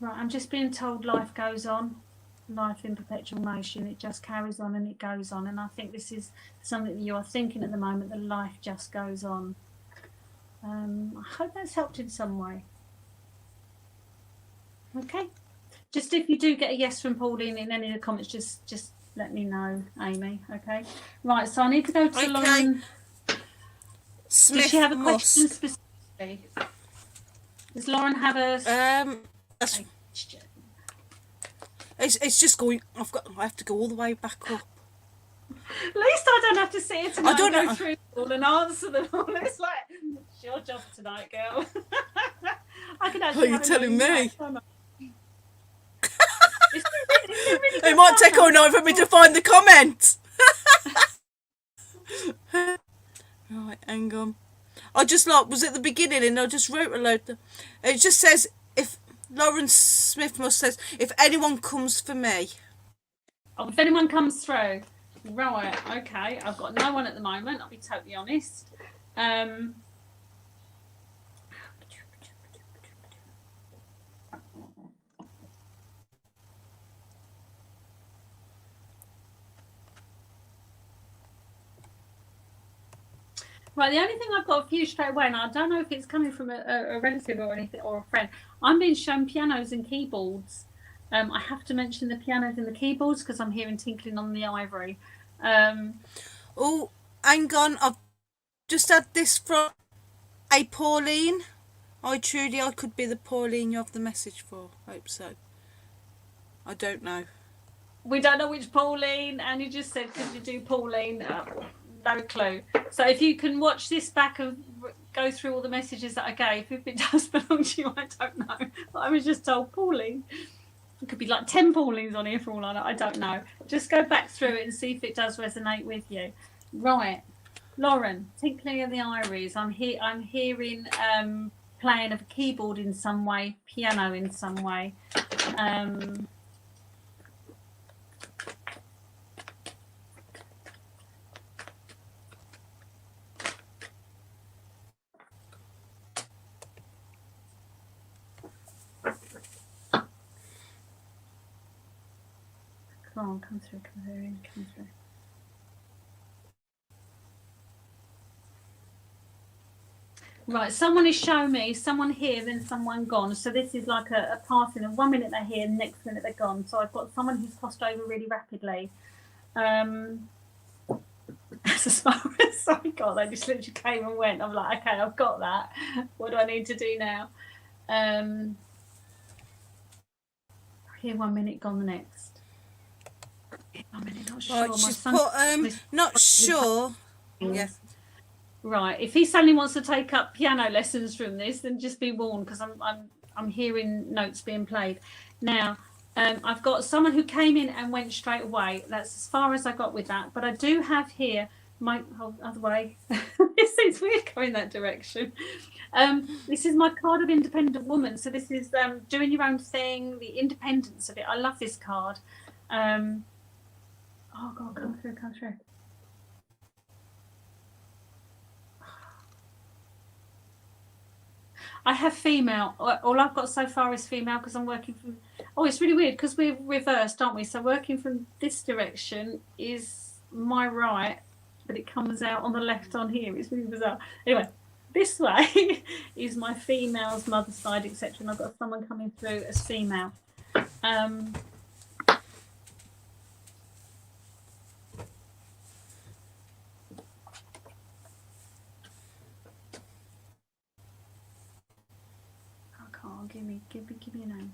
Right, I'm just being told life goes on, life in perpetual motion. It just carries on and it goes on. And I think this is something that you are thinking at the moment, that life just goes on. I hope that's helped in some way. Okay. Just if you do get a yes from Pauline in any of the comments, just let me know, Amy. Okay. Right, so I need to go to Lauren Smith. Does she have a question specifically? Does Lauren have a It's just going. I have to go all the way back up. At least I don't have to sit here tonight. I don't and know. go through all and answer them all. It's like, it's your job tonight, girl. I could actually. Are you telling me? It's really It might take all night for me to find the comment. Right, hang on. I just was at the beginning and I just wrote a load. It just says, if Lauren Smith says, if anyone comes for me. Oh, if anyone comes through. Right, okay. I've got no one at the moment, I'll be totally honest. Right, the only thing I've got for you straight away, and I don't know if it's coming from a relative or anything, or a friend, I'm being shown pianos and keyboards. I have to mention the pianos and the keyboards because I'm hearing tinkling on the ivory. Oh, hang on. I've just had this from a Pauline. Hi Trudy, I could be the Pauline you have the message for. Hope so. I don't know. We don't know which Pauline, and you just said, could you do Pauline? No clue. So if you can watch this back and go through all the messages that I gave, if it does belong to you, I don't know. But I was just told Pauline. It could be like 10 Paulines on here for all I know. I don't know. Just go back through it and see if it does resonate with you. Right. Lauren, Tinkling of the Iris. I'm hearing playing of a keyboard in some way, piano in some way. Come on, come through. Right, someone is showing me, someone here, then someone gone. So this is like a passing of 1 minute they're here, next minute they're gone. So I've got someone who's crossed over really rapidly. As far as sorry, God, they just literally came and went. I'm like, okay, I've got that. What do I need to do now? Here 1 minute, gone the next. Here 1 minute, not sure. Right, she's put not sure. Yeah. Right. If he suddenly wants to take up piano lessons from this, then just be warned, because I'm hearing notes being played. Now, I've got someone who came in and went straight away. That's as far as I got with that. But I do have here my other way. This seems weird going that direction. This is my card of independent woman. So this is doing your own thing, the independence of it. I love this card. Oh God, come through. I have female. All I've got so far is female because I'm working from. Oh, it's really weird because we're reversed, aren't we? So working from this direction is my right, but it comes out on the left on here. It's really bizarre. Anyway, this way is my female's mother's side, etc. And I've got someone coming through as female. Give me a name.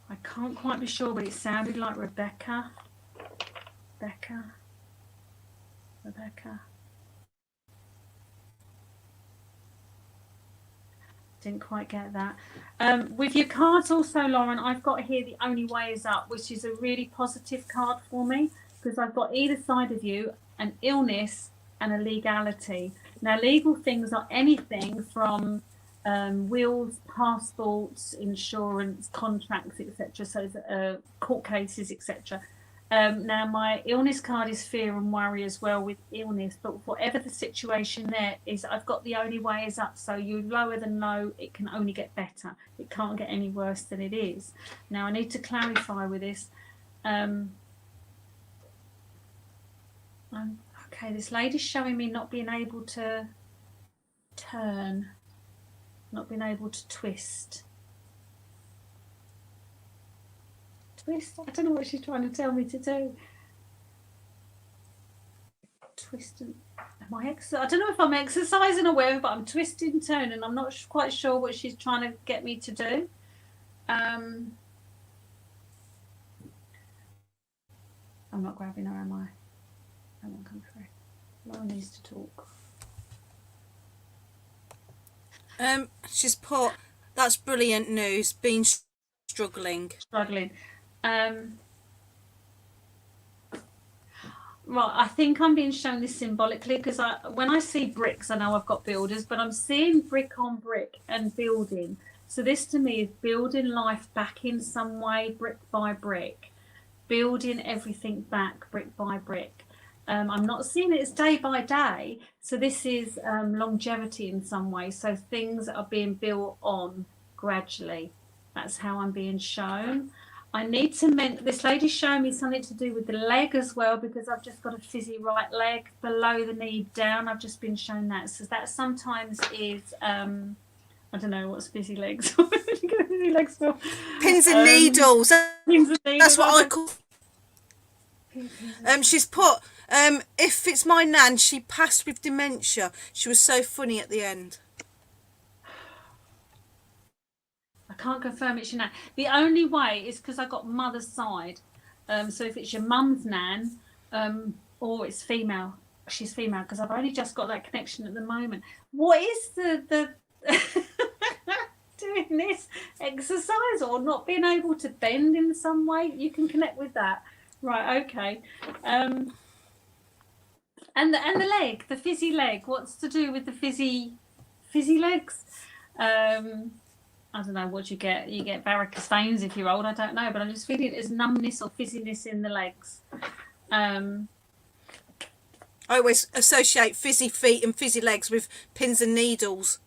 I can't quite be sure, but it sounded like Rebecca. Didn't quite get that. With your cards also, Lauren, I've got here The Only Way Is Up, which is a really positive card for me because I've got either side of you an illness and a legality. Now, legal things are anything from wills, passports, insurance, contracts, etc. So court cases, etc. Now, my illness card is fear and worry as well with illness, but whatever the situation there is, I've got The Only Way Is Up. So you lower than low, it can only get better. It can't get any worse than it is. Now, I need to clarify with this. Okay, this lady's showing me not being able to turn, not being able to twist. I don't know what she's trying to tell me to do. Twisting. I don't know if I'm exercising or whatever, but I'm twisting, turning. I'm not quite sure what she's trying to get me to do. I'm not grabbing her, am I? I won't come through. Lauren needs to talk. She's put, that's brilliant news. Been struggling. Right, I think I'm being shown this symbolically because when I see bricks, I know I've got builders, but I'm seeing brick on brick and building. So this to me is building life back in some way, brick by brick, building everything back brick by brick. I'm not seeing it as day by day. So this is longevity in some way. So things are being built on gradually. That's how I'm being shown. I need to this lady's showing me something to do with the leg as well, because I've just got a fizzy right leg below the knee down. I've just been shown that. So that sometimes is I don't know what's busy legs. Busy legs for? Pins and needles. Pins and That's needles. what I call. She's put. If it's my nan, she passed with dementia. She was so funny at the end. I can't confirm it's your nan. The only way is because I got mother's side. So if it's your mum's nan, or it's female, she's female, because I've only just got that connection at the moment. What is the doing this exercise or not being able to bend in some way? You can connect with that, right? Okay. And the leg, the fizzy leg. What's to do with the fizzy legs? I don't know what you get. You get varicose veins if you're old. I don't know, but I'm just feeling there's numbness or fizziness in the legs. I always associate fizzy feet and fizzy legs with pins and needles,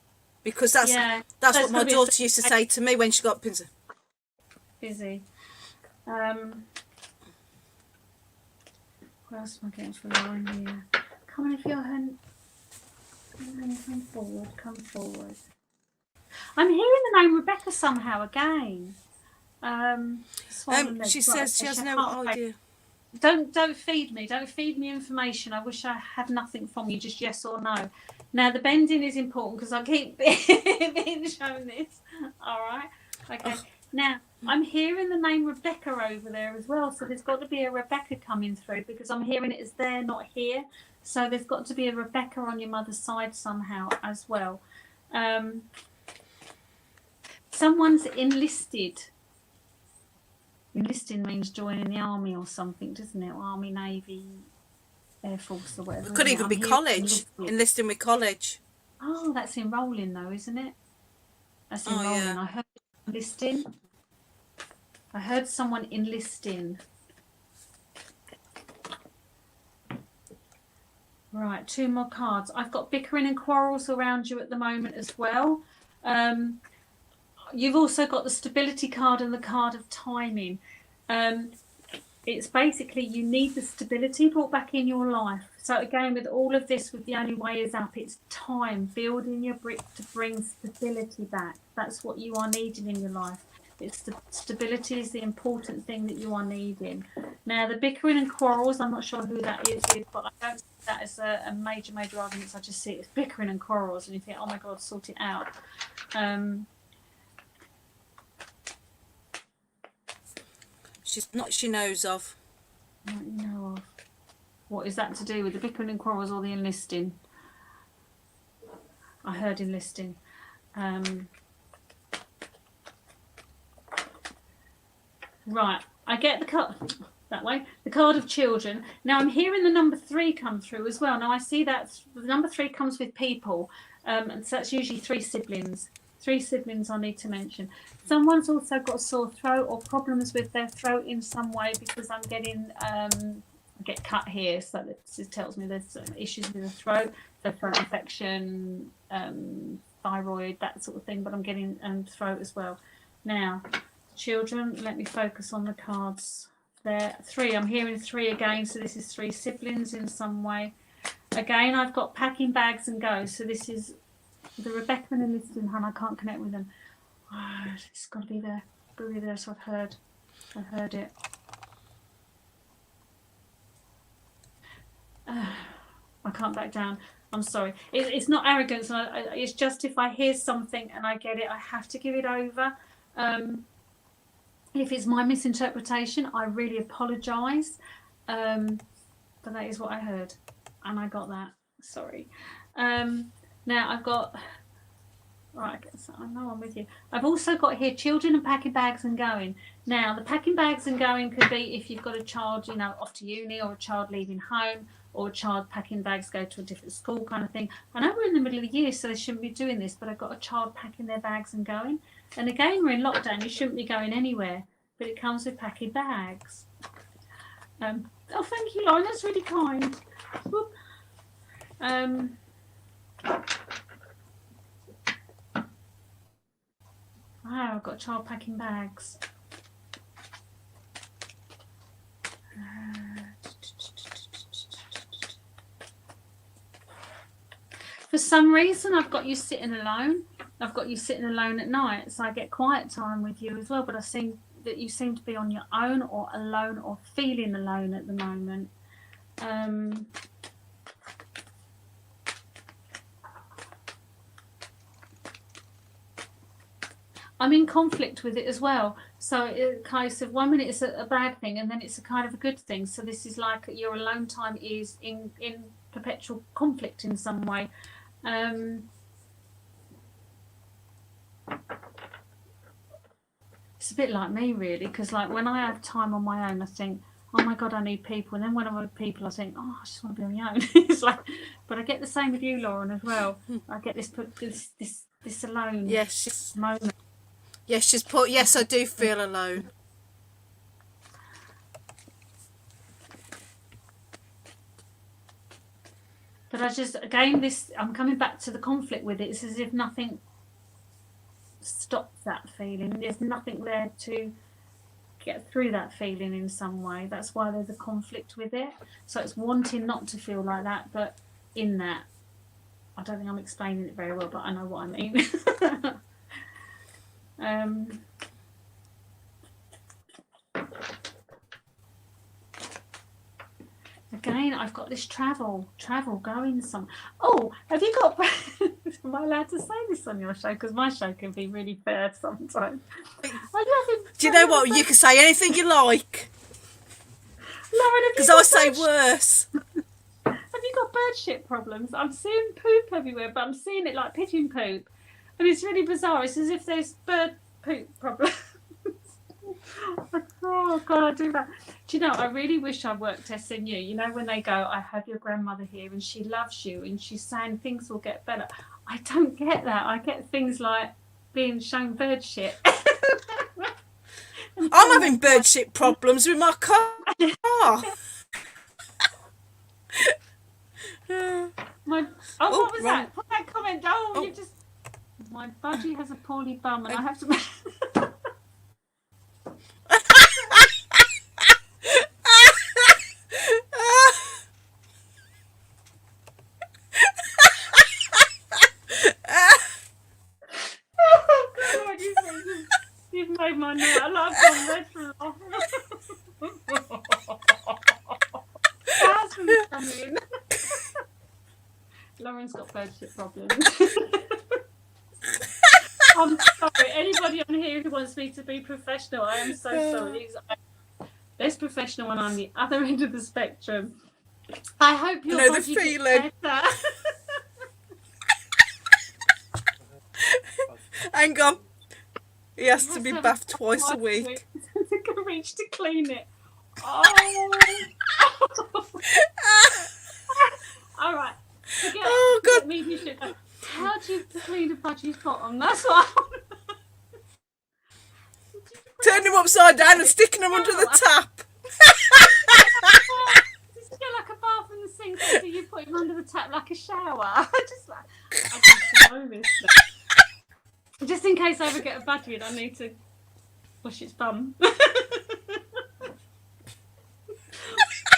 because that's what my daughter used to say to me when she got pins. Fizzy. What else am I getting for line here? Come on, if you're come forward. I'm hearing the name Rebecca somehow again. She says she has no idea. Don't feed me. Don't feed me information. I wish I had nothing from you. Just yes or no. Now the bending is important because I keep being shown this. All right. Okay. Oh. Now I'm hearing the name Rebecca over there as well. So there's got to be a Rebecca coming through because I'm hearing it as there, not here. So there's got to be a Rebecca on your mother's side somehow as well. Someone's enlisted. Enlisting means joining the army or something, doesn't it? Army, Navy, Air Force or whatever. It could even be college. Enlisting with college. Oh, that's enrolling though, isn't it? That's enrolling. Oh, yeah. I heard enlisting. I heard someone enlisting. Right, 2 more cards. I've got bickering and quarrels around you at the moment as well. You've also got the stability card and the card of timing. It's basically you need the stability brought back in your life. So again, with all of this, with the only way is up, it's time, building your brick to bring stability back. That's what you are needing in your life. It's the stability is the important thing that you are needing. Now, the bickering and quarrels, I'm not sure who that is with, but I don't see that as a major argument. I just see it as bickering and quarrels, and you think, oh my God, sort it out. She knows of. What you know of. What is that to do with the bickering and quarrels or the enlisting? I heard enlisting. Right, I get the card that way. The card of children. Now I'm hearing the number 3 come through as well. Now I see that the number 3 comes with people, and so that's usually 3 siblings. 3 siblings I need to mention. Someone's also got a sore throat or problems with their throat in some way because I'm getting I get cut here, so this tells me there's issues with the throat, the throat infection, thyroid, that sort of thing. But I'm getting throat as well. Now, children, let me focus on the cards. There, 3. I'm hearing 3 again, so this is 3 siblings in some way. Again, I've got packing bags and go. So this is the Rebecca and enlisting, and I can't connect with them. Oh, it's got to be there. Got to be there. So I've heard it. I can't back down. I'm sorry. It's not arrogance. It's just if I hear something and I get it, I have to give it over. If it's my misinterpretation, I really apologise. But that is what I heard, and I got that. Sorry. Now I've got. Right, I know I'm with you. I've also got here children and packing bags and going. Now, the packing bags and going could be if you've got a child, off to uni, or a child leaving home, or a child packing bags, go to a different school kind of thing. I know we're in the middle of the year, so they shouldn't be doing this, but I've got a child packing their bags and going. And again, we're in lockdown, you shouldn't be going anywhere, but it comes with packing bags. Oh, thank you, Lauren, that's really kind. Whoop. Wow, I've got a child packing bags. For some reason, I've got you sitting alone. I've got you sitting alone at night, so I get quiet time with you as well. But I seem that you seem to be on your own or alone or feeling alone at the moment. I'm in conflict with it as well. So it kind of 1 minute it's a bad thing, and then it's a kind of a good thing. So this is like your alone time is in perpetual conflict in some way. It's a bit like me, really, because like when I have time on my own, I think, oh my God, I need people. And then when I'm with people, I think, oh, I just want to be on my own. It's like, but I get the same with you, Lauren, as well. I get this alone moment. Yes, she's put, yes, I do feel alone. But I just, again, I'm coming back to the conflict with it. It's as if nothing stops that feeling. There's nothing there to get through that feeling in some way. That's why there's a conflict with it. So it's wanting not to feel like that, but in that. I don't think I'm explaining it very well, but I know what I mean. Again, I've got this travel going some. Oh, have you got? Am I allowed to say this on your show? Because my show can be really fair sometimes. Do you know what? You can say anything you like. Because I say worse. Have you got bird shit problems? I'm seeing poop everywhere, but I'm seeing it like pigeon poop, and it's really bizarre. It's as if there's bird poop problems. Oh God, I do that. Do you know, I really wish I worked SNU. You know, when they go, I have your grandmother here and she loves you and she's saying things will get better. I don't get that. I get things like being shown bird shit. I'm having bird shit problems with my car. What was that? Put that comment down. You just. My budgie has a poorly bum, and I have to. Oh God! You've made my night. I love some red for Lauren's got bird shit problems. I'm sorry. Anybody on here who wants me to be professional, I am so sorry. I'm less professional when I'm the other end of the spectrum. I hope you're know the feeling. Better. Hang on. He has to be bathed twice a week. To go reach to clean it. Oh. All right. God. How do you clean a budgie's bottom? That's what Turn him upside down and sticking him under the tap. Just get like a bath in the sink, so you put him under the tap like a shower. I just know this. Just in case I ever get a budgie and I need to wash its bum.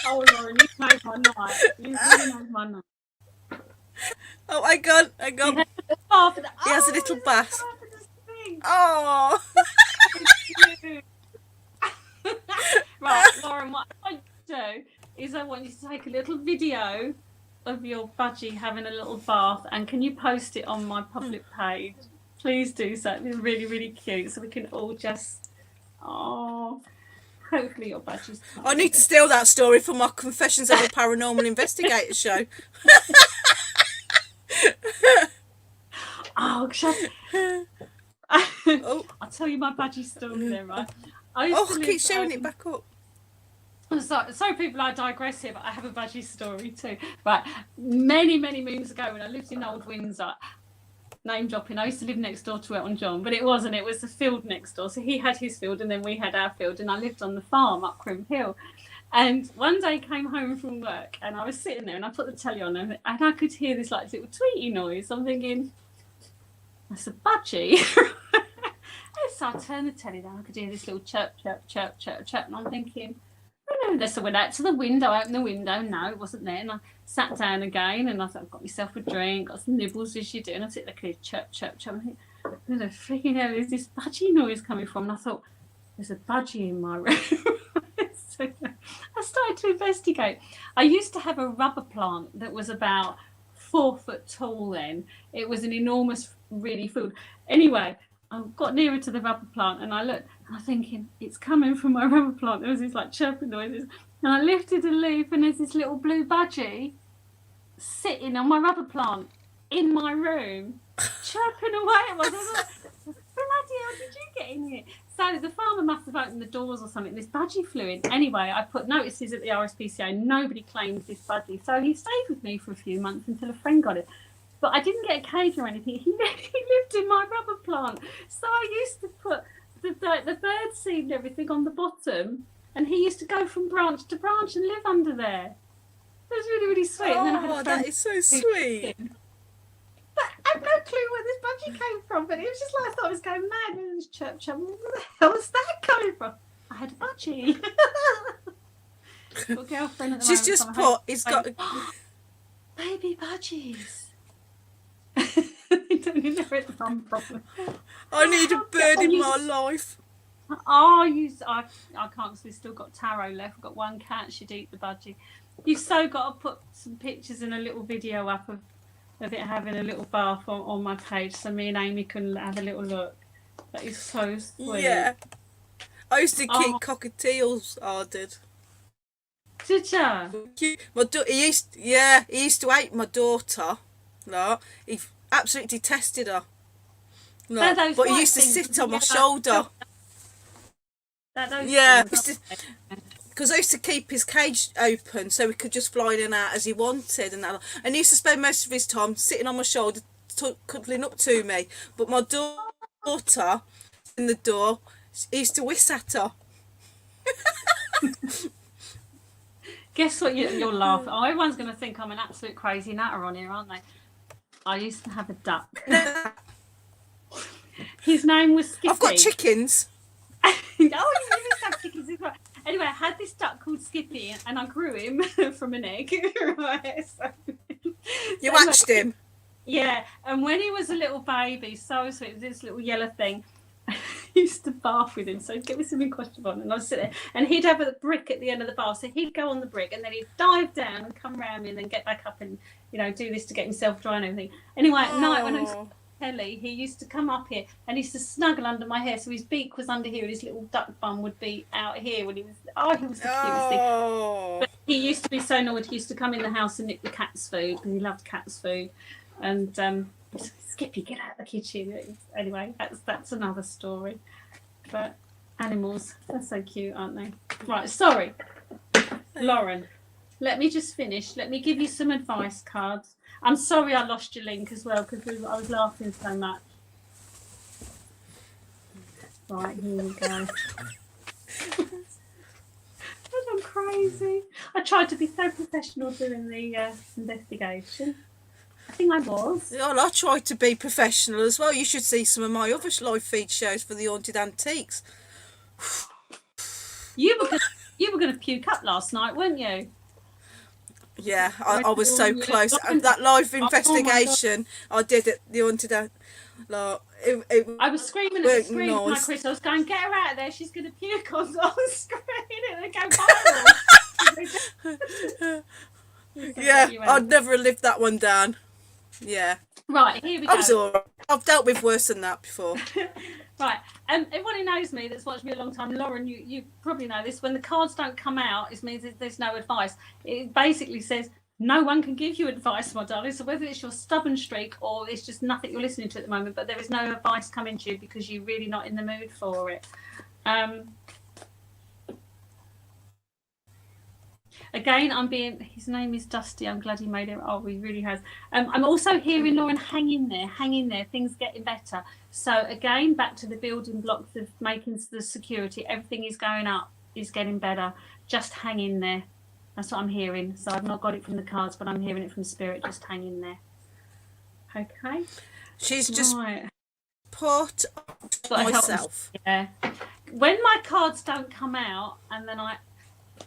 Oh, Lauren, you made my night. You really made my night. Oh, hang on. He has a little bath. Oh. Right, Lauren, what I want you to do is I want you to take a little video of your budgie having a little bath, and can you post it on my public page? Please do so. It'd be really, really cute, so we can all just, hopefully your budgie's fine. I need to steal that story for my Confessions of a Paranormal Investigator show. Oh, I'll tell you my budgie story then, right? Keep showing it back up. Sorry, people, I digress here, but I have a budgie story too. Right, many moons ago when I lived in Old Windsor, name dropping, I used to live next door to Elton John, but it wasn't. It was the field next door. So he had his field and then we had our field, and I lived on the farm up Crim Hill. And one day I came home from work and I was sitting there and I put the telly on and I could hear this like little tweety noise. I'm thinking, that's a budgie. So I turned the telly down. I could hear this little chirp, and I'm thinking, oh no. So I went out to the window, opened the window. No, it wasn't there. And I sat down again and I thought, I've got myself a drink, got some nibbles as you do. And I sit there, I could hear chirp. And I think, There's a freaking hell, there's this budgie noise coming from. And I thought, there's a budgie in my room. So I started to investigate. I used to have a rubber plant that was about 4 foot tall then. It was an enormous, really food. Anyway, I got nearer to the rubber plant and I looked and I'm thinking, it's coming from my rubber plant. There was this like chirping noises. And I lifted a leaf and there's this little blue budgie sitting on my rubber plant in my room, chirping away at us. I was like, bloody hell, did you get in here? So the farmer must have opened the doors or something. This budgie flew in. Anyway, I put notices at the RSPCA. Nobody claimed this budgie. So he stayed with me for a few months until a friend got it. But I didn't get a cage or anything. He lived in my rubber plant. So I used to put the bird seed and everything on the bottom. And he used to go from branch to branch and live under there. It was really, really sweet. Oh, and then I had that is so sweet. But I had no clue where this budgie came from, but it was just like I thought I was going mad with this chirp. Where the hell was that coming from? I had a budgie. Got a girlfriend at the She's moment, just so put, he's got... baby budgies. I don't even know where it's from properly. I need a bird in my life. Oh, I can't because we've still got Taro left. We've got one cat, she'd eat the budgie. You've so got to put some pictures and a little video up of it having a little bath on my page so me and Amy can have a little look. That is so sweet. Yeah. I used to keep cockatiels, I did. Did ya? He used to hate my daughter. No, he absolutely detested her. No, but he used to sit on my shoulder. Yeah, because I used to keep his cage open so he could just fly in and out as he wanted, and he used to spend most of his time sitting on my shoulder, cuddling up to me. But my daughter in the door, he used to whiss at her. Guess what? You're laughing. Oh, everyone's going to think I'm an absolute crazy natter on here, aren't they? I used to have a duck. His name was Skippy. I've got chickens. Oh, you used to have chickens as well. Anyway, I had this duck called Skippy, and I grew him from an egg. Right, so, you hatched him? Yeah, and when he was a little baby, so sweet, this little yellow thing, I used to bath with him. So he'd get me something questionable, and I'd sit there, and he'd have a brick at the end of the bath. So he'd go on the brick, and then he'd dive down and come round me, and then get back up and, do this to get himself dry and everything. Anyway, at night when I was Kelly, he used to come up here and he used to snuggle under my hair, so his beak was under here and his little duck bum would be out here when he was the cutest thing. But he used to be so annoyed. He used to come in the house and nick the cat's food because he loved cat's food. And Skippy, get out of the kitchen. Anyway, that's another story. But animals, they're so cute, aren't they? Right, sorry, Lauren, let me just finish. Let me give you some advice cards. I'm sorry I lost your link as well because I was laughing so much. Right, here we go. I'm crazy. I tried to be so professional doing the investigation. I think I was. Well, I tried to be professional as well. You should see some of my other live feed shows for the Haunted Antiques. You were going to puke up last night, weren't you? Yeah, I was so close. That live investigation I did at the Haunted I was screaming at the screen, like Chris. I was going, get her out of there. She's going to puke on screen and go viral. Yeah, I'd never have lived that one down. Yeah. Right, here we go. I was all right. I've dealt with worse than that before. Right, everyone who knows me that's watched me a long time, Lauren, you probably know this. When the cards don't come out, it means there's no advice. It basically says no one can give you advice, my darling. So whether it's your stubborn streak or it's just nothing you're listening to at the moment, but there is no advice coming to you because you're really not in the mood for it. Again, his name is Dusty. I'm glad he made it. Oh, he really has. I'm also hearing Lauren, hang in there. Things getting better. So again, back to the building blocks of making the security. Everything is going up, is getting better. Just hang in there. That's what I'm hearing. So I've not got it from the cards, but I'm hearing it from spirit. Just hang in there. Okay. She's just put myself. Yeah. When my cards don't come out, and then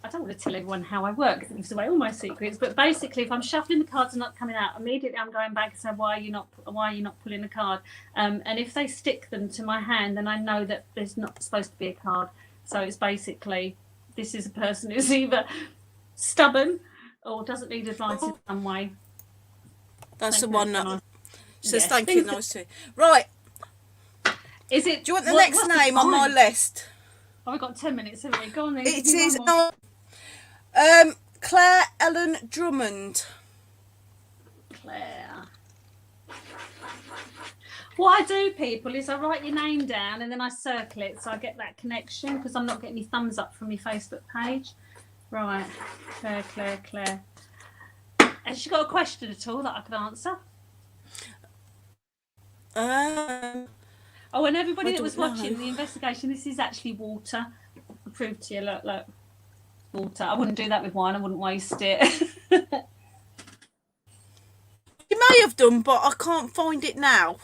I don't want to tell everyone how I work because it gives away all my secrets. But basically, if I'm shuffling the cards and not coming out, immediately I'm going back and saying, why are you not pulling a card? And if they stick them to my hand, then I know that there's not supposed to be a card. So it's basically, this is a person who's either stubborn or doesn't need advice in some way. That's the one that says Yeah, thank you, nice to you. Right. Is it? Do you want the next name on my list? Oh, we've got 10 minutes, haven't we? Go on then. It give me is one more. Claire Ellen Drummond. Claire. What I do, people, is I write your name down and then I circle it so I get that connection because I'm not getting any thumbs up from your Facebook page. Right, Claire. Has she got a question at all that I could answer? Oh, and everybody that was watching the investigation, this is actually water. I'll prove to you, look, water. I wouldn't do that with wine, I wouldn't waste it. You may have done, but I can't find it now.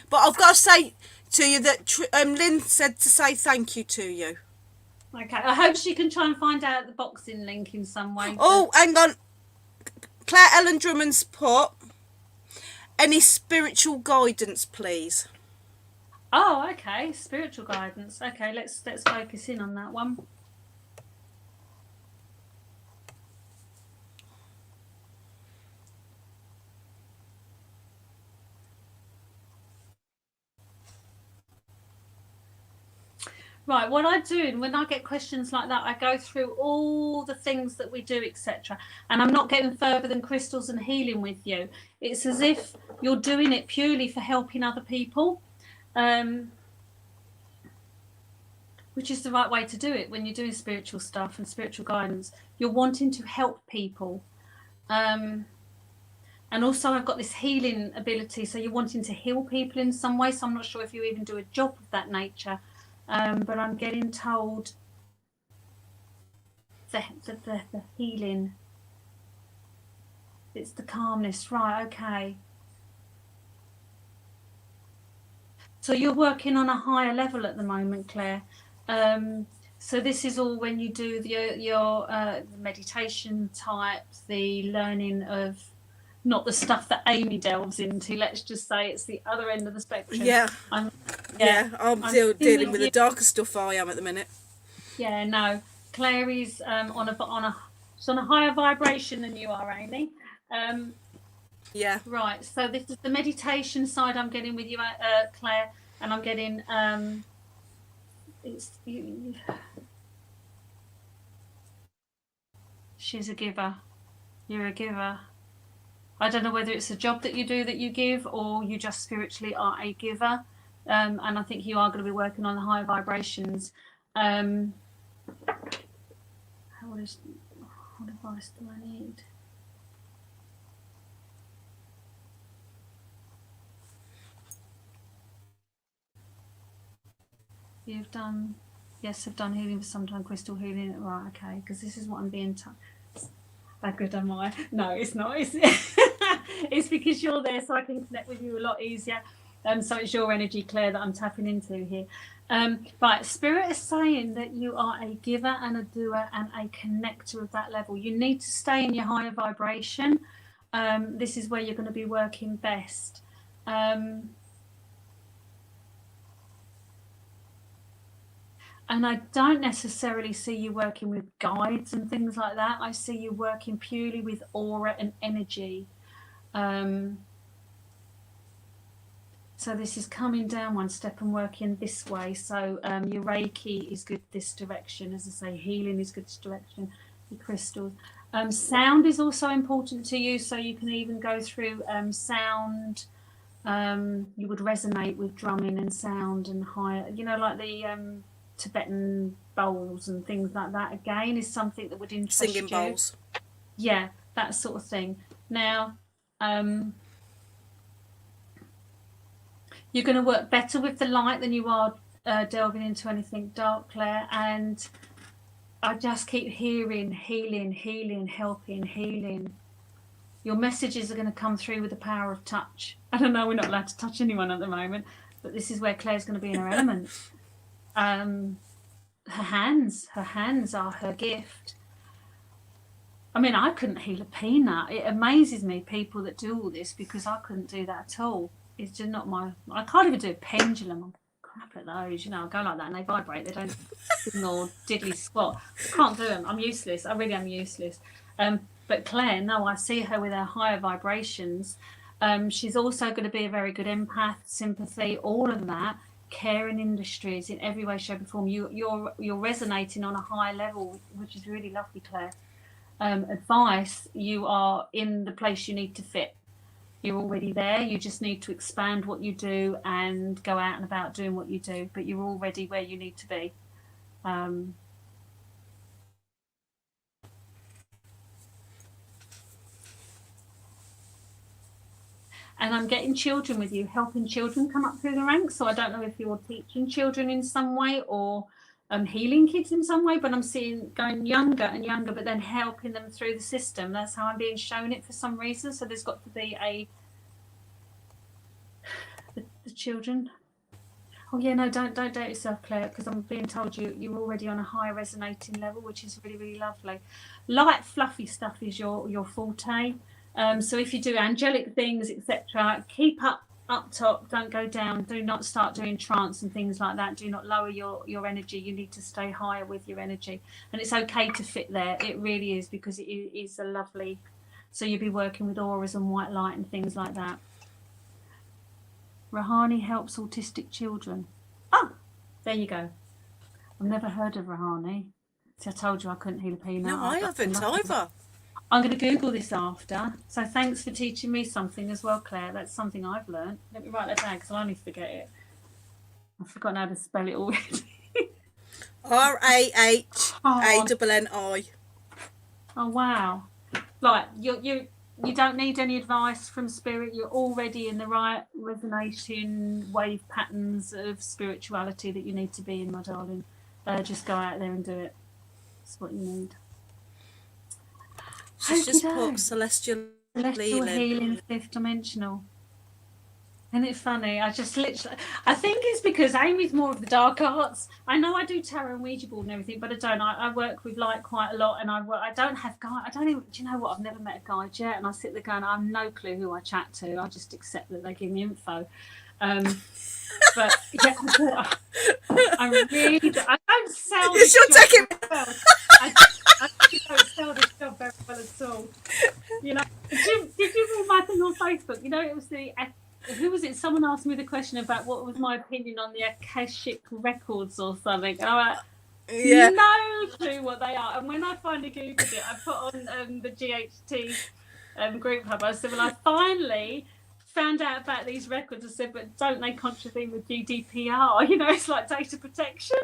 But I've got to say to you that Lynn said to say thank you to you. Okay, I hope she can try and find out the boxing link in some way. Oh, hang on. Claire Ellen Drummond's put, any spiritual guidance, please? Oh, okay, spiritual guidance. Okay, let's focus in on that one. Right, what I do when I get questions like that, I go through all the things that we do, etc. And I'm not getting further than crystals and healing with you. It's as if you're doing it purely for helping other people, which is the right way to do it when you're doing spiritual stuff and spiritual guidance. You're wanting to help people. And also I've got this healing ability, so you're wanting to heal people in some way. So I'm not sure if you even do a job of that nature. But I'm getting told the healing. It's the calmness, right? Okay. So you're working on a higher level at the moment, Claire. So this is all when you do your meditation type, the learning of, not the stuff that Amy delves into. Let's just say it's the other end of the spectrum. Yeah. I'm still dealing with the darker stuff I am at the minute. Yeah, no. Claire is on a higher vibration than you are, Amy. Yeah. Right. So this is the meditation side I'm getting with you, Claire, and I'm getting she's a giver. You're a giver. I don't know whether it's a job that you do that you give, or you just spiritually are a giver. And I think you are going to be working on the higher vibrations. What advice do I need? You've done, yes, I've done healing for some time, crystal healing. Right, okay, because this is what I'm being told. How good am I? No, it's not. It's because you're there, so I can connect with you a lot easier. So it's your energy, Claire, that I'm tapping into here. Right, Spirit is saying that you are a giver and a doer and a connector of that level. You need to stay in your higher vibration. This is where you're going to be working best. And I don't necessarily see you working with guides and things like that. I see you working purely with aura and energy. So this is coming down one step and working this way. So your Reiki is good this direction. As I say, healing is good this direction. Your crystals. Sound is also important to you. So you can even go through sound. You would resonate with drumming and sound and higher, like the Tibetan bowls and things like that. Again, is something that would interest you. Singing bowls. Yeah, that sort of thing. Now, you're going to work better with the light than you are delving into anything dark, Claire. And I just keep hearing healing, helping, healing. Your messages are going to come through with the power of touch. I don't know, we're not allowed to touch anyone at the moment, but this is where Claire's going to be in her element. her hands are her gift. I mean, I couldn't heal a peanut. It amazes me, people that do all this, because I couldn't do that at all. It's just not my... I can't even do a pendulum. I'm crap at those, I go like that and they vibrate. They don't signal diddly squat. I can't do them. I'm useless. I really am useless. But Claire, no, I see her with her higher vibrations. She's also going to be a very good empath, sympathy, all of that. Caring industries in every way, shape, and form. You're resonating on a high level, which is really lovely, Claire. Advice, you are in the place you need to fit. You're already there. You just need to expand what you do and go out and about doing what you do, but you're already where you need to be. And I'm getting children with you, helping children come up through the ranks. So I don't know if you're teaching children in some way or healing kids in some way, but I'm seeing going younger and younger, but then helping them through the system. That's how I'm being shown it for some reason. So there's got to be the children. Oh yeah, no, don't doubt yourself, Claire, because I'm being told you're already on a high resonating level, which is really, really lovely. Light, fluffy stuff is your forte. So if you do angelic things, etc., keep up top, don't go down. Do not start doing trance and things like that. Do not lower your energy. You need to stay higher with your energy, and it's okay to fit there. It really is, because it is a lovely... So you'll be working with auras and white light and things like that. Rahani helps autistic children. Oh, there you go. I've never heard of Rahani. See, I told you I couldn't heal a peanut. No, I haven't either. I'm going to Google this after. So thanks for teaching me something as well, Claire. That's something I've learned. Let me write that down because I'll only forget it. I've forgotten how to spell it already. Rahani. Oh, wow. Like, you don't need any advice from spirit. You're already in the right resonating wave patterns of spirituality that you need to be in, my darling. Just go out there and do it. That's what you need. She's just put celestial healing, fifth dimensional. Isn't it funny? I think it's because Amy's more of the dark arts. I know I do tarot and Ouija board and everything, but I don't. I work with light quite a lot, and I don't have guide. I don't even. Do you know what? I've never met a guide yet, and I sit there going, I have no clue who I chat to. I just accept that they give me info. But yeah, I really. I don't sell. This job very well. I don't sell this job very well at all. Did you read my thing on Facebook? It was who was it? Someone asked me the question about what was my opinion on the Akashic records or something, and I'm like, yeah, no clue what they are. And when I finally googled it, I put on the GHT group hub. I said, well, I finally found out about these records. I said, but don't they contravene with GDPR? It's like data protection.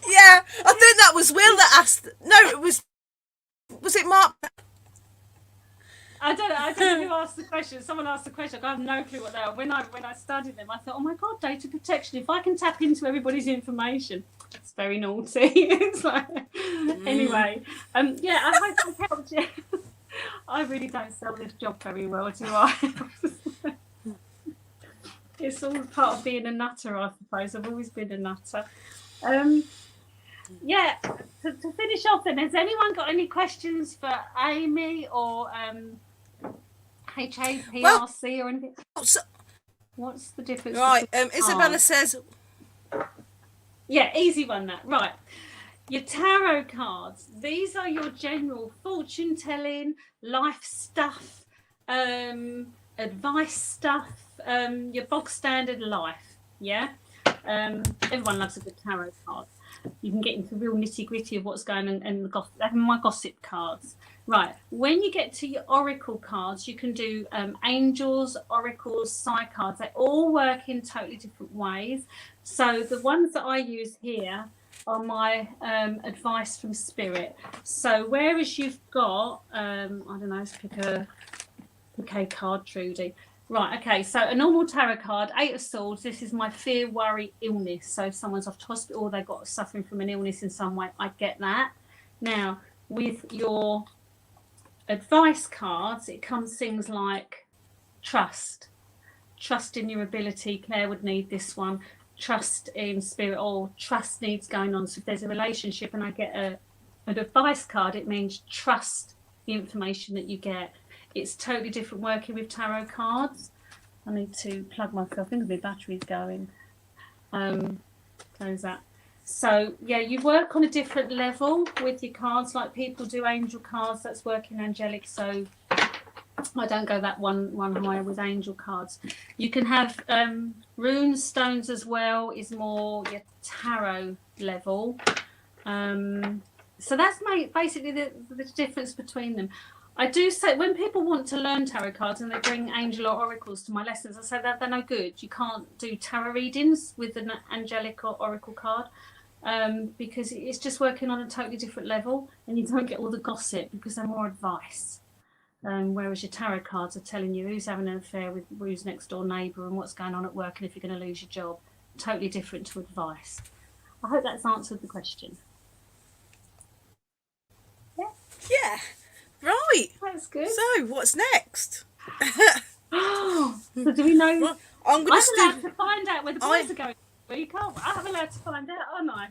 Yeah, I think that was Will that asked. No, it was it Mark? I don't know who asked the question. Someone asked the question. I have no clue what they are. When I studied them, I thought, oh my God, data protection. If I can tap into everybody's information, it's very naughty. It's like, anyway. Yeah, I hope I've helped you. I really don't sell this job very well, do I? It's all part of being a nutter, I suppose. I've always been a nutter. Yeah, to finish off then, has anyone got any questions for Amy or HAPRC or anything? What's the difference? Right, Isabella says... Yeah, easy one, that. Right. Your tarot cards. These are your general fortune telling, life stuff, advice stuff, your bog standard life. Yeah? Everyone loves a good tarot card. You can get into real nitty gritty of what's going on and my gossip cards. Right, when you get to your oracle cards, you can do angels, oracles, psi cards. They all work in totally different ways. So the ones that I use here are my advice from spirit. So whereas you've got, I don't know, let's pick a card, Trudi. Right, okay, so a normal tarot card, 8 of Swords, this is my fear, worry, illness. So if someone's off to hospital or they've got suffering from an illness in some way, I get that. Now, with your advice cards, it comes things like trust in your ability. Claire would need this one. trust in spirit or trust needs going on. So if there's a relationship and I get an advice card, it means trust the information that you get. It's totally different working with tarot cards. I need to plug myself in because my battery's going. Close that. So yeah, you work on a different level with your cards. Like people do angel cards, that's working angelic. So I don't go that one higher with angel cards. You can have rune stones as well. Is more your tarot level. So that's basically the difference between them. I do say when people want to learn tarot cards and they bring angel or oracles to my lessons, I say that they're no good. You can't do tarot readings with an angelic or oracle card because it's just working on a totally different level, and you don't get all the gossip because they're more advice. Whereas your tarot cards are telling you who's having an affair with who's next door neighbour and what's going on at work and if you're going to lose your job. Totally different to advice. I hope that's answered the question. Yeah. Right. That's good. So, what's next? So do we know? Well, I'm allowed to find out where the boys are going. Well, you can't. I'm allowed to find out, aren't I?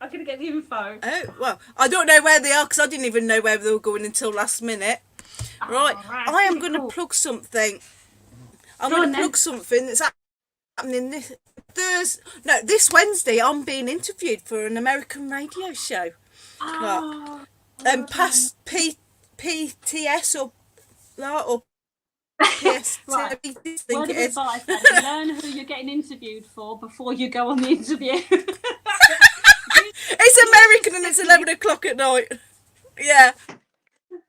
I'm going to get the info. Oh, well, I don't know where they are because I didn't even know where they were going until last minute. Right. I am going to plug something. I'm going to plug something that's happening this Wednesday. I'm being interviewed for an American radio show. Past PTS or PS. Right. Word of advice, learn who you're getting interviewed for before you go on the interview. It's American and it's 11 o'clock at night. Yeah.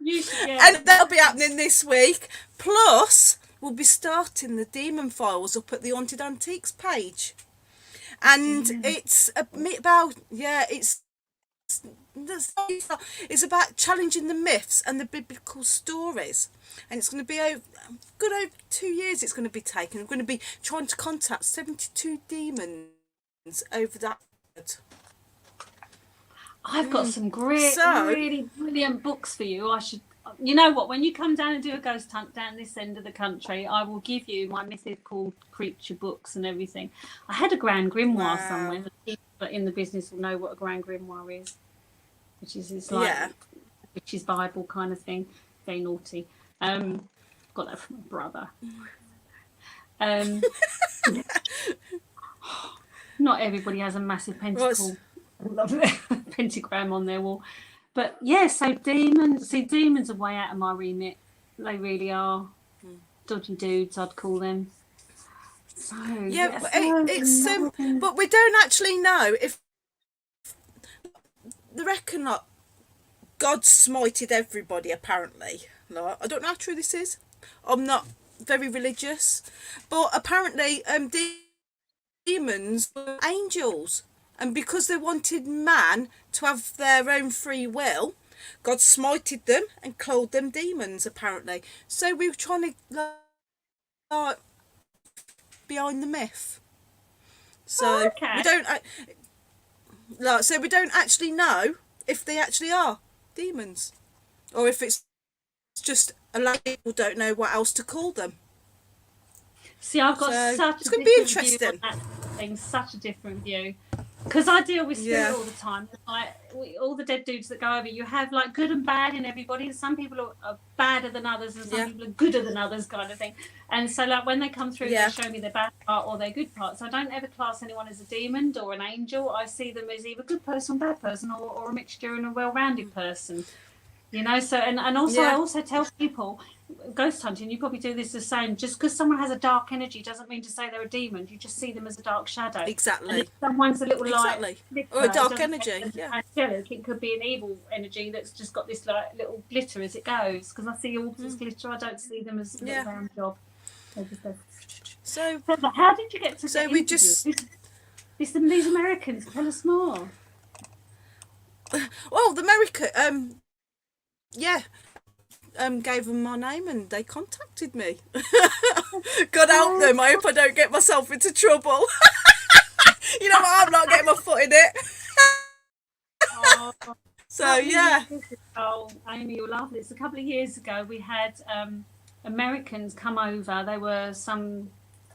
And that'll be happening this week. Plus, we'll be starting the Demon Files up at the Haunted Antiques page. And it's it's about challenging the myths and the biblical stories, and it's going to be over 2 years. It's going to be taken. I'm going to be trying to contact 72 demons over that. I've got some really brilliant books for you. You know what? When you come down and do a ghost hunt down this end of the country, I will give you my mythical creature books and everything. I had a Grand Grimoire somewhere, but in the business will know what a Grand Grimoire is. Which is like witch's Bible kind of thing. Very naughty. Got that from my brother. Not everybody has a massive pentagram on their wall. But yeah, so demons are way out of my remit. They really are. Dodgy dudes, I'd call them. So but we don't actually know if they reckon that God smited everybody, apparently. No, I don't know how true this is. I'm not very religious. But apparently demons were angels. And because they wanted man to have their own free will, God smited them and called them demons, apparently. So we were trying to like behind the myth. So we don't we don't actually know if they actually are demons, or if it's just a lot of people don't know what else to call them. See, I've got such a different view on that thing, such a different view. Because I deal with spirit all the time. Like all the dead dudes that go over, you have like good and bad in everybody. And some people are badder than others, and some people are gooder than others, kind of thing. And so, like when they come through, they show me their bad part or their good part. So I don't ever class anyone as a demon or an angel. I see them as either a good person, bad person, or a mixture and a well-rounded person. You know, so and also I also tell people, ghost hunting, you probably do this the same. Just because someone has a dark energy doesn't mean to say they're a demon. You just see them as a dark shadow. Exactly. And if someone's a little light or a dark energy. Angelic, it could be an evil energy that's just got this like little glitter as it goes. Because I see all this glitter, I don't see them as a little round job. So how did you get to? So we just these Americans. Tell us more. Well, the America, gave them my name and they contacted me. God help them. I hope I don't get myself into trouble. You know what? I'm not getting my foot in it. Oh, Amy, you'll laugh at this. A couple of years ago, we had Americans come over. They were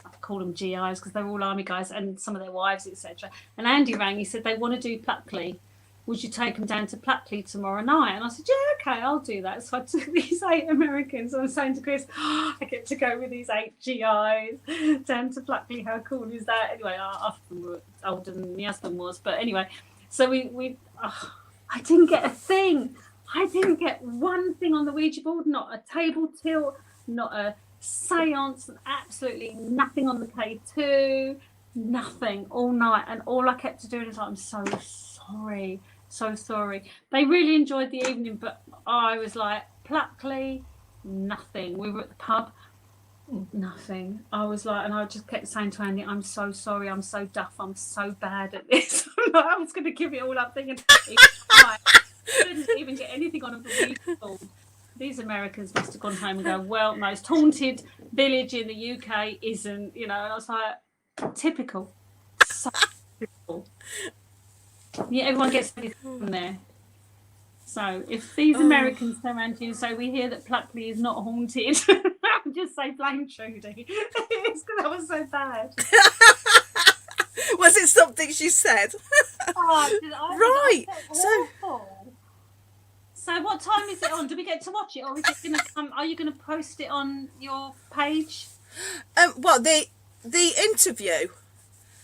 I call them GIs because they're all army guys and some of their wives, etc. And Andy rang. He said they want to do Pluckley. Would you take them down to Pluckley tomorrow night? And I said, yeah, okay, I'll do that. So I took these 8 Americans. And I'm saying to Chris, I get to go with these 8 GIs down to Pluckley. How cool is that? Anyway, half of them were older than my husband was. But anyway, so I didn't get a thing. I didn't get one thing on the Ouija board, not a table tilt, not a seance, absolutely nothing on the K2, nothing all night. And all I kept doing is like, I'm so sorry. So sorry. They really enjoyed the evening, but I was like, Pluckley, nothing. We were at the pub, nothing. I was like, and I just kept saying to Andy, I'm so sorry, I'm so duff, I'm so bad at this. I was going to give it all up thinking, I couldn't even get anything on a believable. These Americans must have gone home and go, well, most haunted village in the UK isn't, and I was like, typical. So typical. Yeah, everyone gets everything from there. So if these Americans turn around to you and say, we hear that Pluckley is not haunted, just say blame Trudi. It's because that was so bad. Was it something she said? Right. So what time is it on? Do we get to watch it, or is it going to come? Are you going to post it on your page? Well, the interview.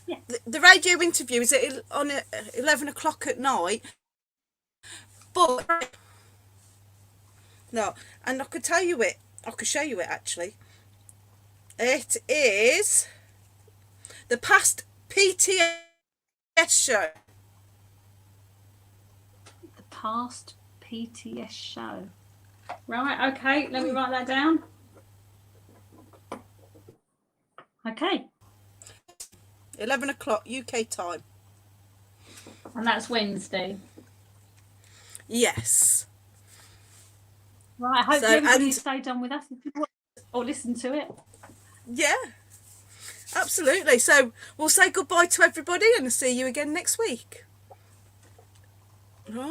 Yeah. The radio interview is on 11 o'clock at night. But no, and I could tell you it. I could show you it actually. It is the past PTS show. The past PTS show. Right. Okay. Let me write that down. Okay. 11 o'clock UK time. And that's Wednesday. Yes. Right, I hope everybody stayed on with us or listen to it. Yeah, absolutely. So we'll say goodbye to everybody and see you again next week. Right.